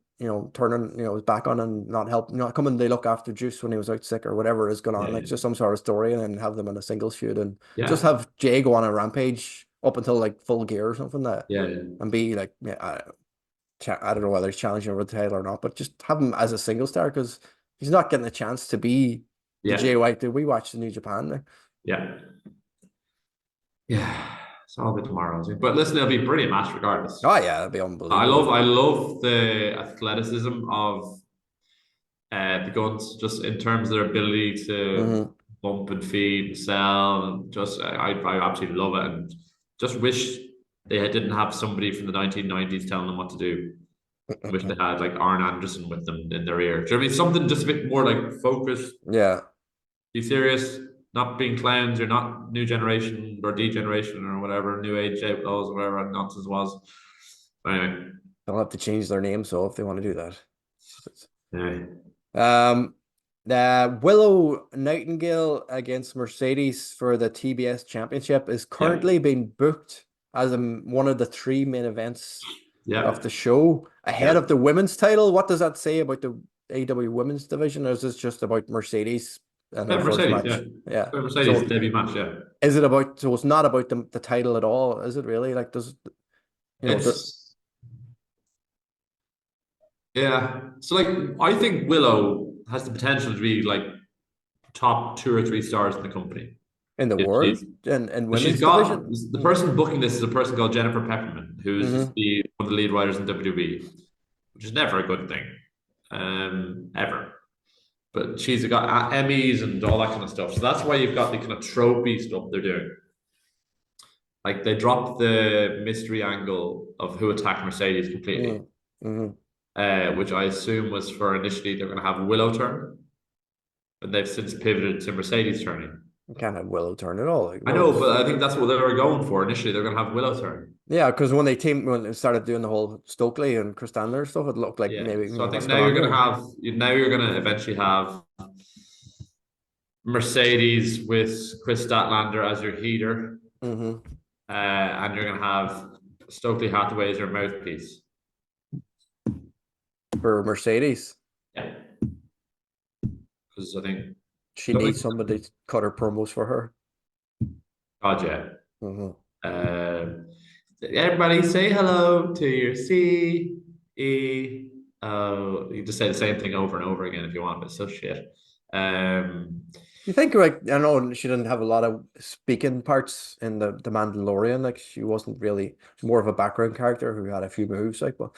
turning his back on and not coming to look after Juice when he was out sick or whatever is going on, like just some sort of story, and then have them in a singles feud and just have Jay go on a rampage up until like Full Gear or something and be like I don't know whether he's challenging over the title or not, but just have him as a single star because he's not getting a chance to be the Jay White that we watched in New Japan there. It's all good tomorrow, but listen, it'll be a brilliant match regardless. Oh yeah, it'll be unbelievable. I love the athleticism of the Guns, just in terms of their ability to bump and feed and sell, and just I absolutely love it, and just wish they didn't have somebody from the 1990s telling them what to do. I wish they had like Arn Anderson with them in their ear. Do you know what I mean? Something just a bit more like focused. Yeah. Be serious. Not being clowns. You're not new generation or degeneration or whatever, new age outlaws or whatever nonsense was. But anyway, they'll have to change their name so if they want to do that. Willow Nightingale against Mercedes for the TBS Championship is currently being booked as one of the 3 main events of the show ahead of the women's title. What does that say about the AEW women's division, or is this just about Mercedes? And Mercedes, Mercedes debut match, Is it about? So it's not about the title at all, is it really? Like, does So like, I think Willow has the potential to be like top 2 or 3 stars in the company. in the If world she's in But she's women's got division. the person booking this is a person called Jennifer Pepperman, who's Mm-hmm. one of the lead writers in WWE, which is never a good thing, ever. But she's got Emmys and all that kind of stuff. So that's why you've got the kind of trophy stuff they're doing. Like they dropped the mystery angle of who attacked Mercedes completely, which I assume was for initially they're going to have Willow turn, but they've since pivoted to Mercedes turning. You can't have Willow turn at all. Like, I know, but I think that's what they were going for initially. They're going to have Willow turn. yeah, because when they started doing the whole Stokely and Chris Chandler stuff, it looked like maybe. So I think now you're going to eventually have Mercedes with Chris Statlander as your heater, and you're going to have Stokely Hathaway as your mouthpiece for Mercedes. Yeah, because I think she needs somebody to cut her promos for her. God, yeah. Everybody say hello to your CEO. You just say the same thing over and over again if you want, but it's so shit. You think, like, I know she didn't have a lot of speaking parts in the Mandalorian, like she wasn't really more of a background character who had a few moves, like, but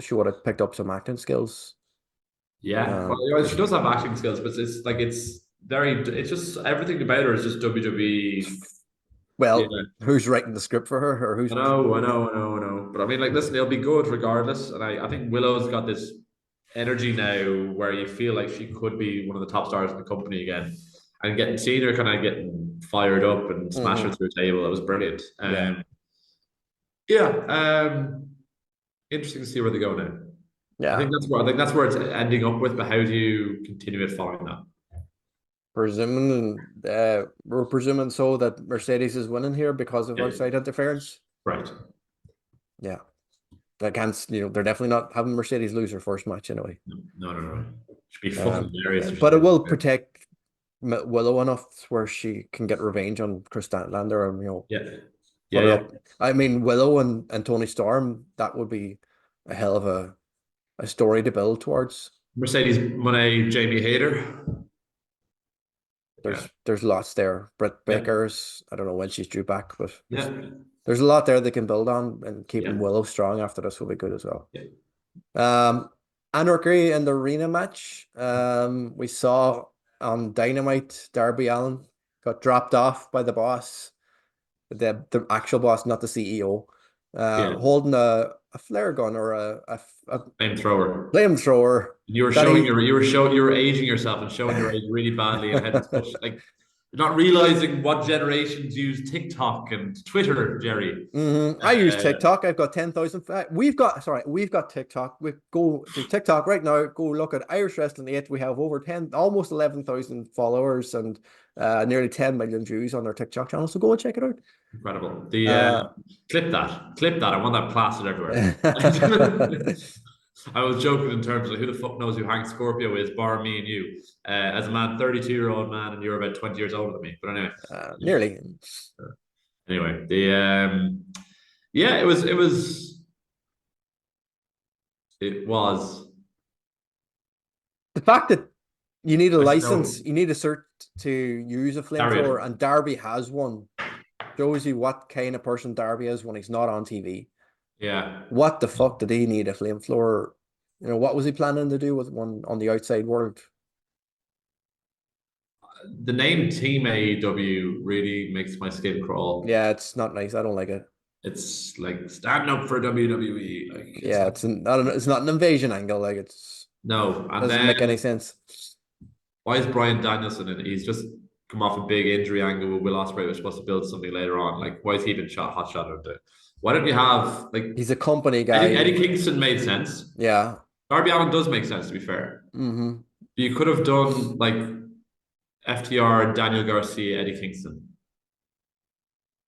she would have picked up some acting skills. Yeah, well, she does have acting skills, but it's just everything about her is just WWE. Well, who's writing the script for her, or who's? I know. But I mean, like, listen, they'll be good regardless. And I think Willow's got this energy now where you feel like she could be one of the top stars in the company again. And seeing her kind of getting fired up and smash her through a table, that was brilliant. Interesting to see where they go now. Yeah, I think that's where it's ending up with. But how do you continue it following that? We're presuming so that Mercedes is winning here because of outside interference. Right. Yeah. They're definitely not having Mercedes lose her first match anyway. No. Should be fucking hilarious. But it will protect Willow enough where she can get revenge on Chris Statlander and Yeah. I mean, Willow and Toni Storm, that would be a hell of a story to build towards. Mercedes Monet, Jamie Hayter. There's lots there. Britt Baker's, I don't know when she's due back, but there's a lot there they can build on, and keeping Willow strong after this will be good as well. Anarchy in the arena match. We saw on Dynamite, Darby Allin got dropped off by the boss, the actual boss, not the CEO, holding a flare gun or a flamethrower. You were aging yourself and showing your age really badly and had such, like, you're not realizing what generations use TikTok and Twitter, Jerry. I use TikTok. I've got 10,000. We've got TikTok. We go to TikTok right now. Go look at Irish Wrestling 8. We have over almost 11,000 followers and nearly 10 million views on our TikTok channel. So go and check it out. Incredible. Clip that. I want that plastered everywhere. I was joking in terms of who the fuck knows who Hank Scorpio is, bar me and you. As a man, 32-year-old man, and you're about 20 years older than me. But anyway, nearly. Anyway, it was the fact that you need a license, you need a cert to use a flamethrower, and Darby has one. Shows you what kind of person Darby is when he's not on TV. Yeah. What the fuck did he need a flamethrower? What was he planning to do with one on the outside world? The name Team AEW really makes my skin crawl. Yeah, it's not nice. I don't like it. It's like stand up for WWE. It's not an invasion angle. Like it doesn't make any sense. Why is Bryan Danielson in? He's just come off a big injury angle with Will Ospreay. We're supposed to build something later on. Like, why is he been hot shot out there? Why don't you have, like, he's a company guy? Eddie Kingston made sense. Yeah. Darby Allin does make sense, to be fair. You could have done like FTR, Daniel Garcia, Eddie Kingston,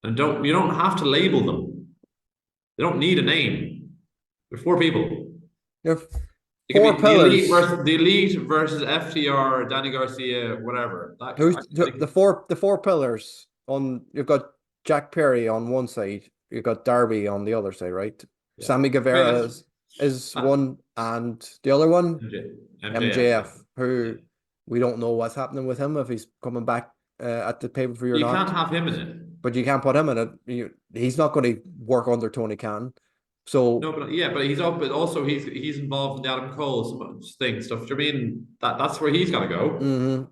and you don't have to label them. They don't need a name. They're four people. They're four pillars. The elite versus FTR, Danny Garcia, whatever. The four pillars? You've got Jack Perry on one side. You've got Darby on the other side, right? Yeah. Sammy Guevara is one, and the other one, MJF, who we don't know what's happening with him, if he's coming back at the pay-per-view or You not. can't have him in it. But you can't put him in it. He's not going to work under Tony Khan. So No, but he's up. But also he's involved in the Adam Cole stuff. Do you mean that's where he's got to go? mm-hmm.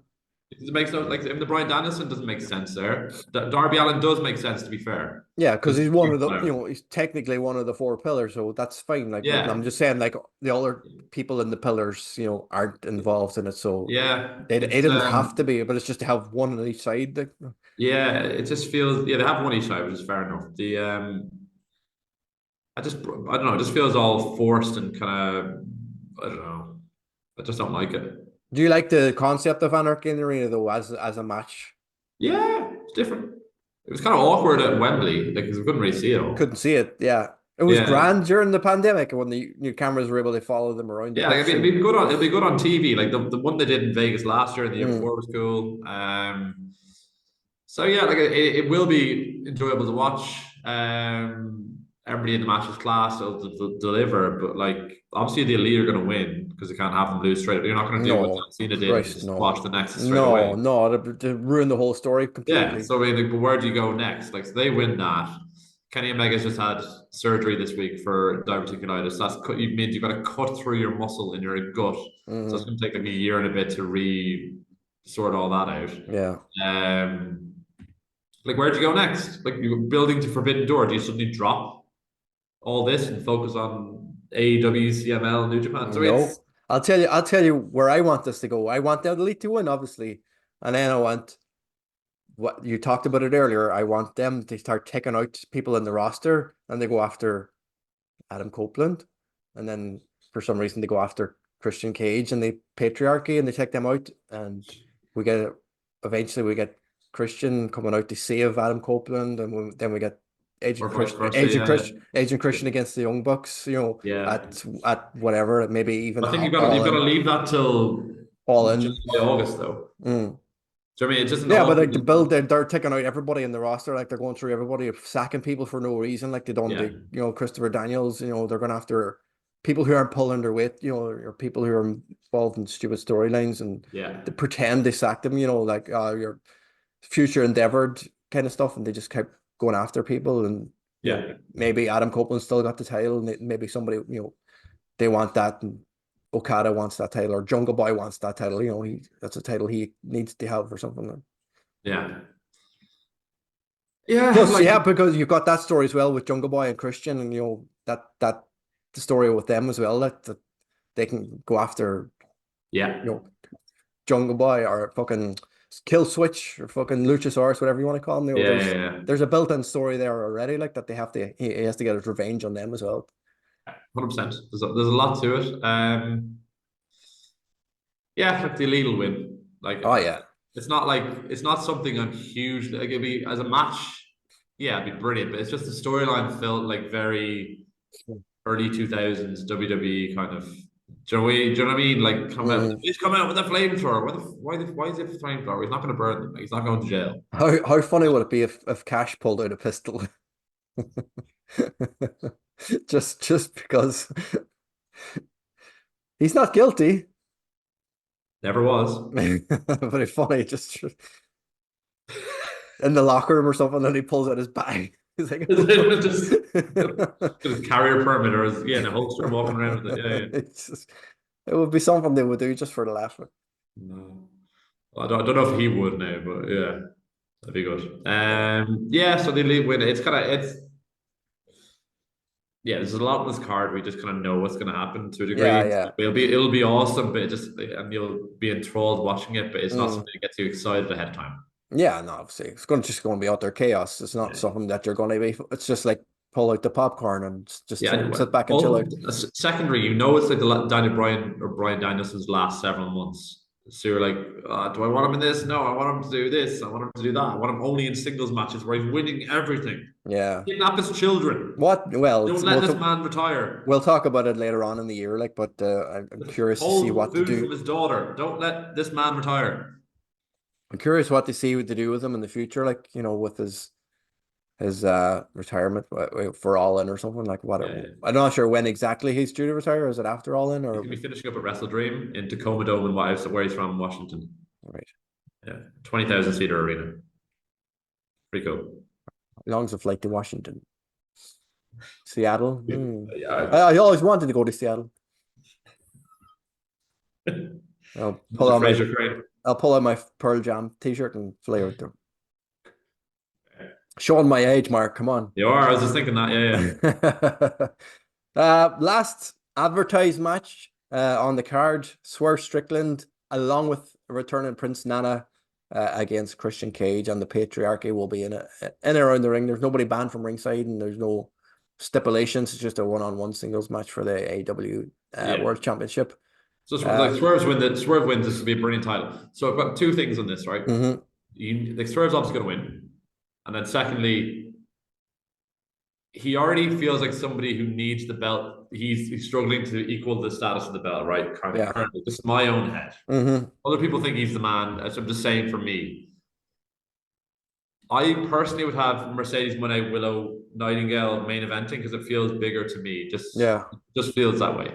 It makes no like the Bryan Danielson doesn't make sense there. Darby Allin does make sense, to be fair. Yeah, because he's one of the he's technically one of the 4 pillars, so that's fine. Like, yeah, I'm just saying, like the other people in the pillars, aren't involved in it, so yeah, it doesn't have to be, but it's just to have one on each side. Like, yeah, it just feels they have one each side, which is fair enough. The I don't know, it just feels all forced and kind of I don't know. I just don't like it. Do you like the concept of Anarchy in the Arena though, as a match? Yeah, it's different. It was kind of awkward at Wembley, because we couldn't really see it all. Couldn't see it. Yeah, it was grand during the pandemic when the new cameras were able to follow them around. Yeah, like it'd be good on TV. Like the one they did in Vegas last year and the year before was cool. So yeah, like it will be enjoyable to watch. Everybody in the match is class. They'll deliver, but like obviously the Elite are going to win because they can't have them lose straight. You're not going to do what Cena did and just watch the next straight away. No, to ruin the whole story completely. Yeah, so I mean, like, but where do you go next? Like, so they win that. Kenny Omega's just had surgery this week for diverticulitis. Means you've got to cut through your muscle in your gut. So it's going to take like a year and a bit to sort all that out. Yeah. Like, where do you go next? Like, you're building to Forbidden Door. Do you suddenly drop all this and focus on AEW, CML, New Japan? So no, I'll tell you where I want this to go. I want the Elite to win, obviously, and then I want what you talked about it earlier. I want them to start taking out people in the roster, and they go after Adam Copeland, and then for some reason they go after Christian Cage and the Patriarchy, and they take them out, and eventually we get Christian coming out to save Adam Copeland, and then we get Agent Christian against the Young Bucks, at whatever, maybe even. I think you've got to leave that till all in August though. Mm. Do you know what I mean? It doesn't. Yeah, but like the build, they're taking out everybody in the roster. Like they're going through everybody, sacking people for no reason. Like they don't, Christopher Daniels. They're going after people who aren't pulling their weight. Or people who are involved in stupid storylines and they pretend they sacked them. Like your future endeavored kind of stuff, and they just kept going after people. And maybe Adam Copeland still got the title. And maybe somebody, they want that. And Okada wants that title, or Jungle Boy wants that title. That's a title he needs to have or something. Yeah. Plus, because you've got that story as well with Jungle Boy and Christian, and that the story with them as well, that they can go after. Jungle Boy or fucking Kill Switch or fucking Luchasaurus, whatever you want to call them. There's a built-in story there already, like that he has to get his revenge on them as well. 100%. There's a lot to it. Like the Elite will win. Like, it's not something I'm huge. Like it'd be as a match, it'd be brilliant. But it's just the storyline felt like very early 2000s WWE kind of. Do you know what I mean? Like, he's coming out with a flamethrower. Why is it a flamethrower? He's not going to burn them. He's not going to jail. How funny would it be if Cash pulled out a pistol? just because he's not guilty. Never was. But it's funny, just in the locker room or something, and he pulls out his bag. He's like, just his carrier permit or in a holster walking around with it. It would be something they would do just for the laugh. No, I don't know if he would now, but that'd be good. So the Elite win. There's a lot in this card. We just kind of know what's going to happen to a degree. It'll be awesome, but and you'll be enthralled watching it. But it's not something that gets you excited ahead of time. Yeah, no, obviously it's just going to be utter chaos. It's not something that you're going to be. It's just like pull out the popcorn and just sit back and chill out. Secondary, it's like the Daniel Bryan Danielson's last several months. So you're like, do I want him in this? No, I want him to do this. I want him to do that. I want him only in singles matches where he's winning everything. Yeah. Kidnap his children. What? Well, don't let this man retire. We'll talk about it later on in the year, but I'm curious to see what to do. From his daughter. Don't let this man retire. I'm curious what to see to do with him in the future, with his retirement for All In or something like what. I'm not sure when exactly he's due to retire. Is it after All In or? He's going to be finishing up at Wrestle Dream in Tacoma Dome where he's from, Washington. Right. Yeah, 20,000 seater arena. Pretty cool. Long as a flight to Washington. Seattle. Yeah, I always wanted to go to Seattle. I'll pull out Fraser Crane. I'll pull out my Pearl Jam t-shirt and fly out there. Showing my age, Mark. Come on. You are. I was just thinking that. Yeah. Last advertised match on the card: Swerve Strickland, along with returning Prince Nana against Christian Cage, and the Patriarchy will be in and around the ring. There's nobody banned from ringside, and there's no stipulations. It's just a one-on-one singles match for the AEW World Championship. So like Swerve wins, this will be a brilliant title. So I've got two things on this, right? Like Swerve's obviously going to win, and then secondly, he already feels like somebody who needs the belt. He's struggling to equal the status of the belt, right? Currently, this is my own head. Other people think he's the man. As I'm just saying, for me, I personally would have Mercedes Moné, Willow, Nightingale main eventing because it feels bigger to me. Just feels that way.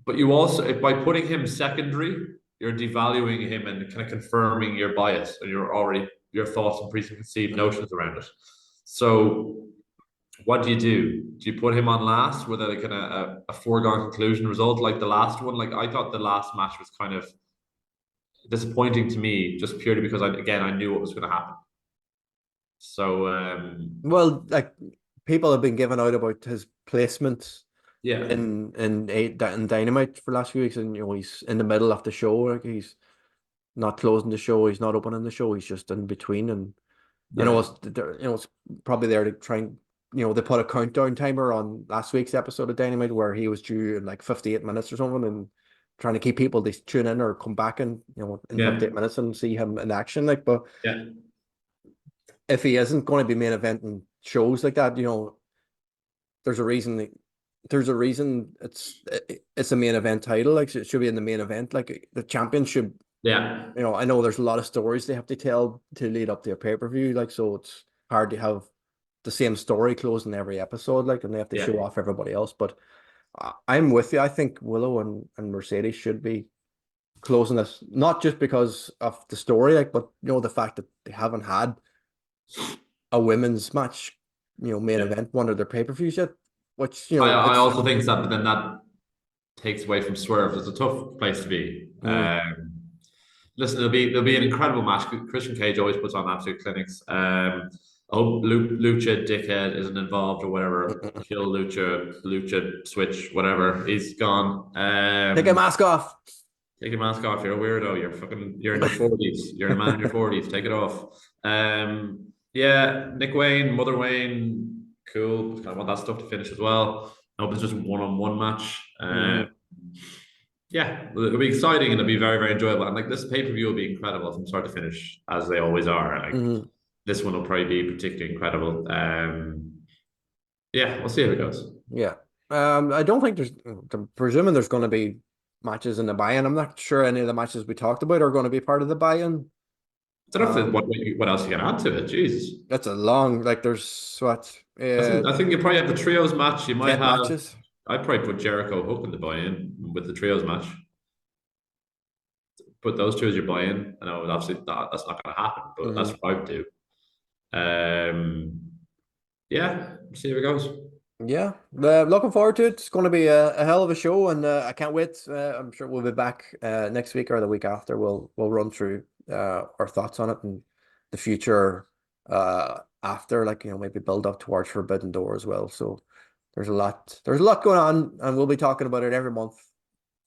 But you also, by putting him secondary, you're devaluing him and kind of confirming your bias and your thoughts and preconceived notions around it. So what do? Do you put him on last with a kind of a foregone conclusion result like the last one? Like I thought the last match was kind of disappointing to me, just purely because I knew what was going to happen. So well, like people have been giving out about his placement. Yeah, in Dynamite for the last few weeks, and he's in the middle of the show. Like he's not closing the show, he's not opening the show, he's just in between. And it's probably there to try and they put a countdown timer on last week's episode of Dynamite where he was due in like 58 minutes or something, and trying to keep people to tune in or come back in 58 minutes and see him in action. Like, but if he isn't going to be main eventing shows like that, there's a reason. There's a reason it's a main event title. Like it should be in the main event. Like the championship. Yeah. I know there's a lot of stories they have to tell to lead up to a pay-per-view. Like, so it's hard to have the same story closing every episode. Like, and they have to show off everybody else. But I'm with you. I think Willow and Mercedes should be closing this, not just because of the story, like, but the fact that they haven't had a women's match, main event one of their pay-per-views yet. Which I also think that, but then that takes away from Swerve. It's a tough place to be. Listen, there'll be an incredible match. Christian Cage always puts on absolute clinics. I hope Lucha Dickhead isn't involved or whatever. Kill Lucha Switch, whatever. He's gone. Take a mask off. Take your mask off. You're a weirdo. You're in your 40s. You're a man in your 40s. Take it off. Nick Wayne, Mother Wayne. Cool. I want that stuff to finish as well. I hope it's just a one-on-one match. It'll be exciting and it'll be very, very enjoyable. And like this pay-per-view will be incredible from start to finish, as they always are. Like this one will probably be particularly incredible. We'll see how it goes. Yeah. I don't think I'm presuming there's going to be matches in the buy-in. I'm not sure any of the matches we talked about are going to be part of the buy-in. I don't know what else you can add to it. Jesus, that's a long. Like there's what? I think you probably have the trios match. You might have matches. I'd probably put Jericho Hook in the buy-in with the trios match. Put those two as your buy-in. I know obviously that's not going to happen, but that's what I would do. See how it goes. Yeah, looking forward to it. It's going to be a hell of a show, and I can't wait. I'm sure we'll be back next week or the week after. We'll run through our thoughts on it and the future after, like maybe build up towards Forbidden Door as well. So there's a lot going on, and we'll be talking about it every month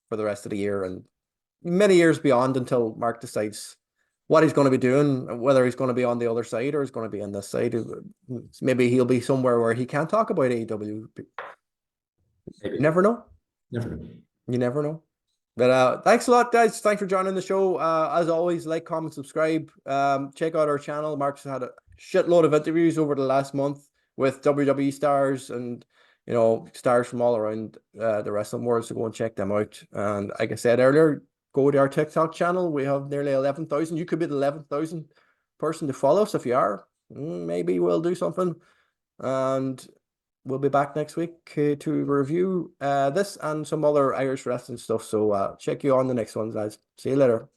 for the rest of the year and many years beyond until Mark decides what he's going to be doing, whether he's going to be on the other side or he's going to be on this side. Maybe he'll be somewhere where he can't talk about AEW. You never know. You never know. But thanks a lot, guys. Thanks for joining the show. As always, like, comment, subscribe. Check out our channel. Mark's had a shitload of interviews over the last month with WWE stars and stars from all around the wrestling world. So go and check them out. And like I said earlier, go to our TikTok channel. We have nearly 11,000. You could be the 11,000th person to follow us. If you are, maybe we'll do something. And we'll be back next week to review this and some other Irish wrestling stuff. So check you on the next one, guys. See you later.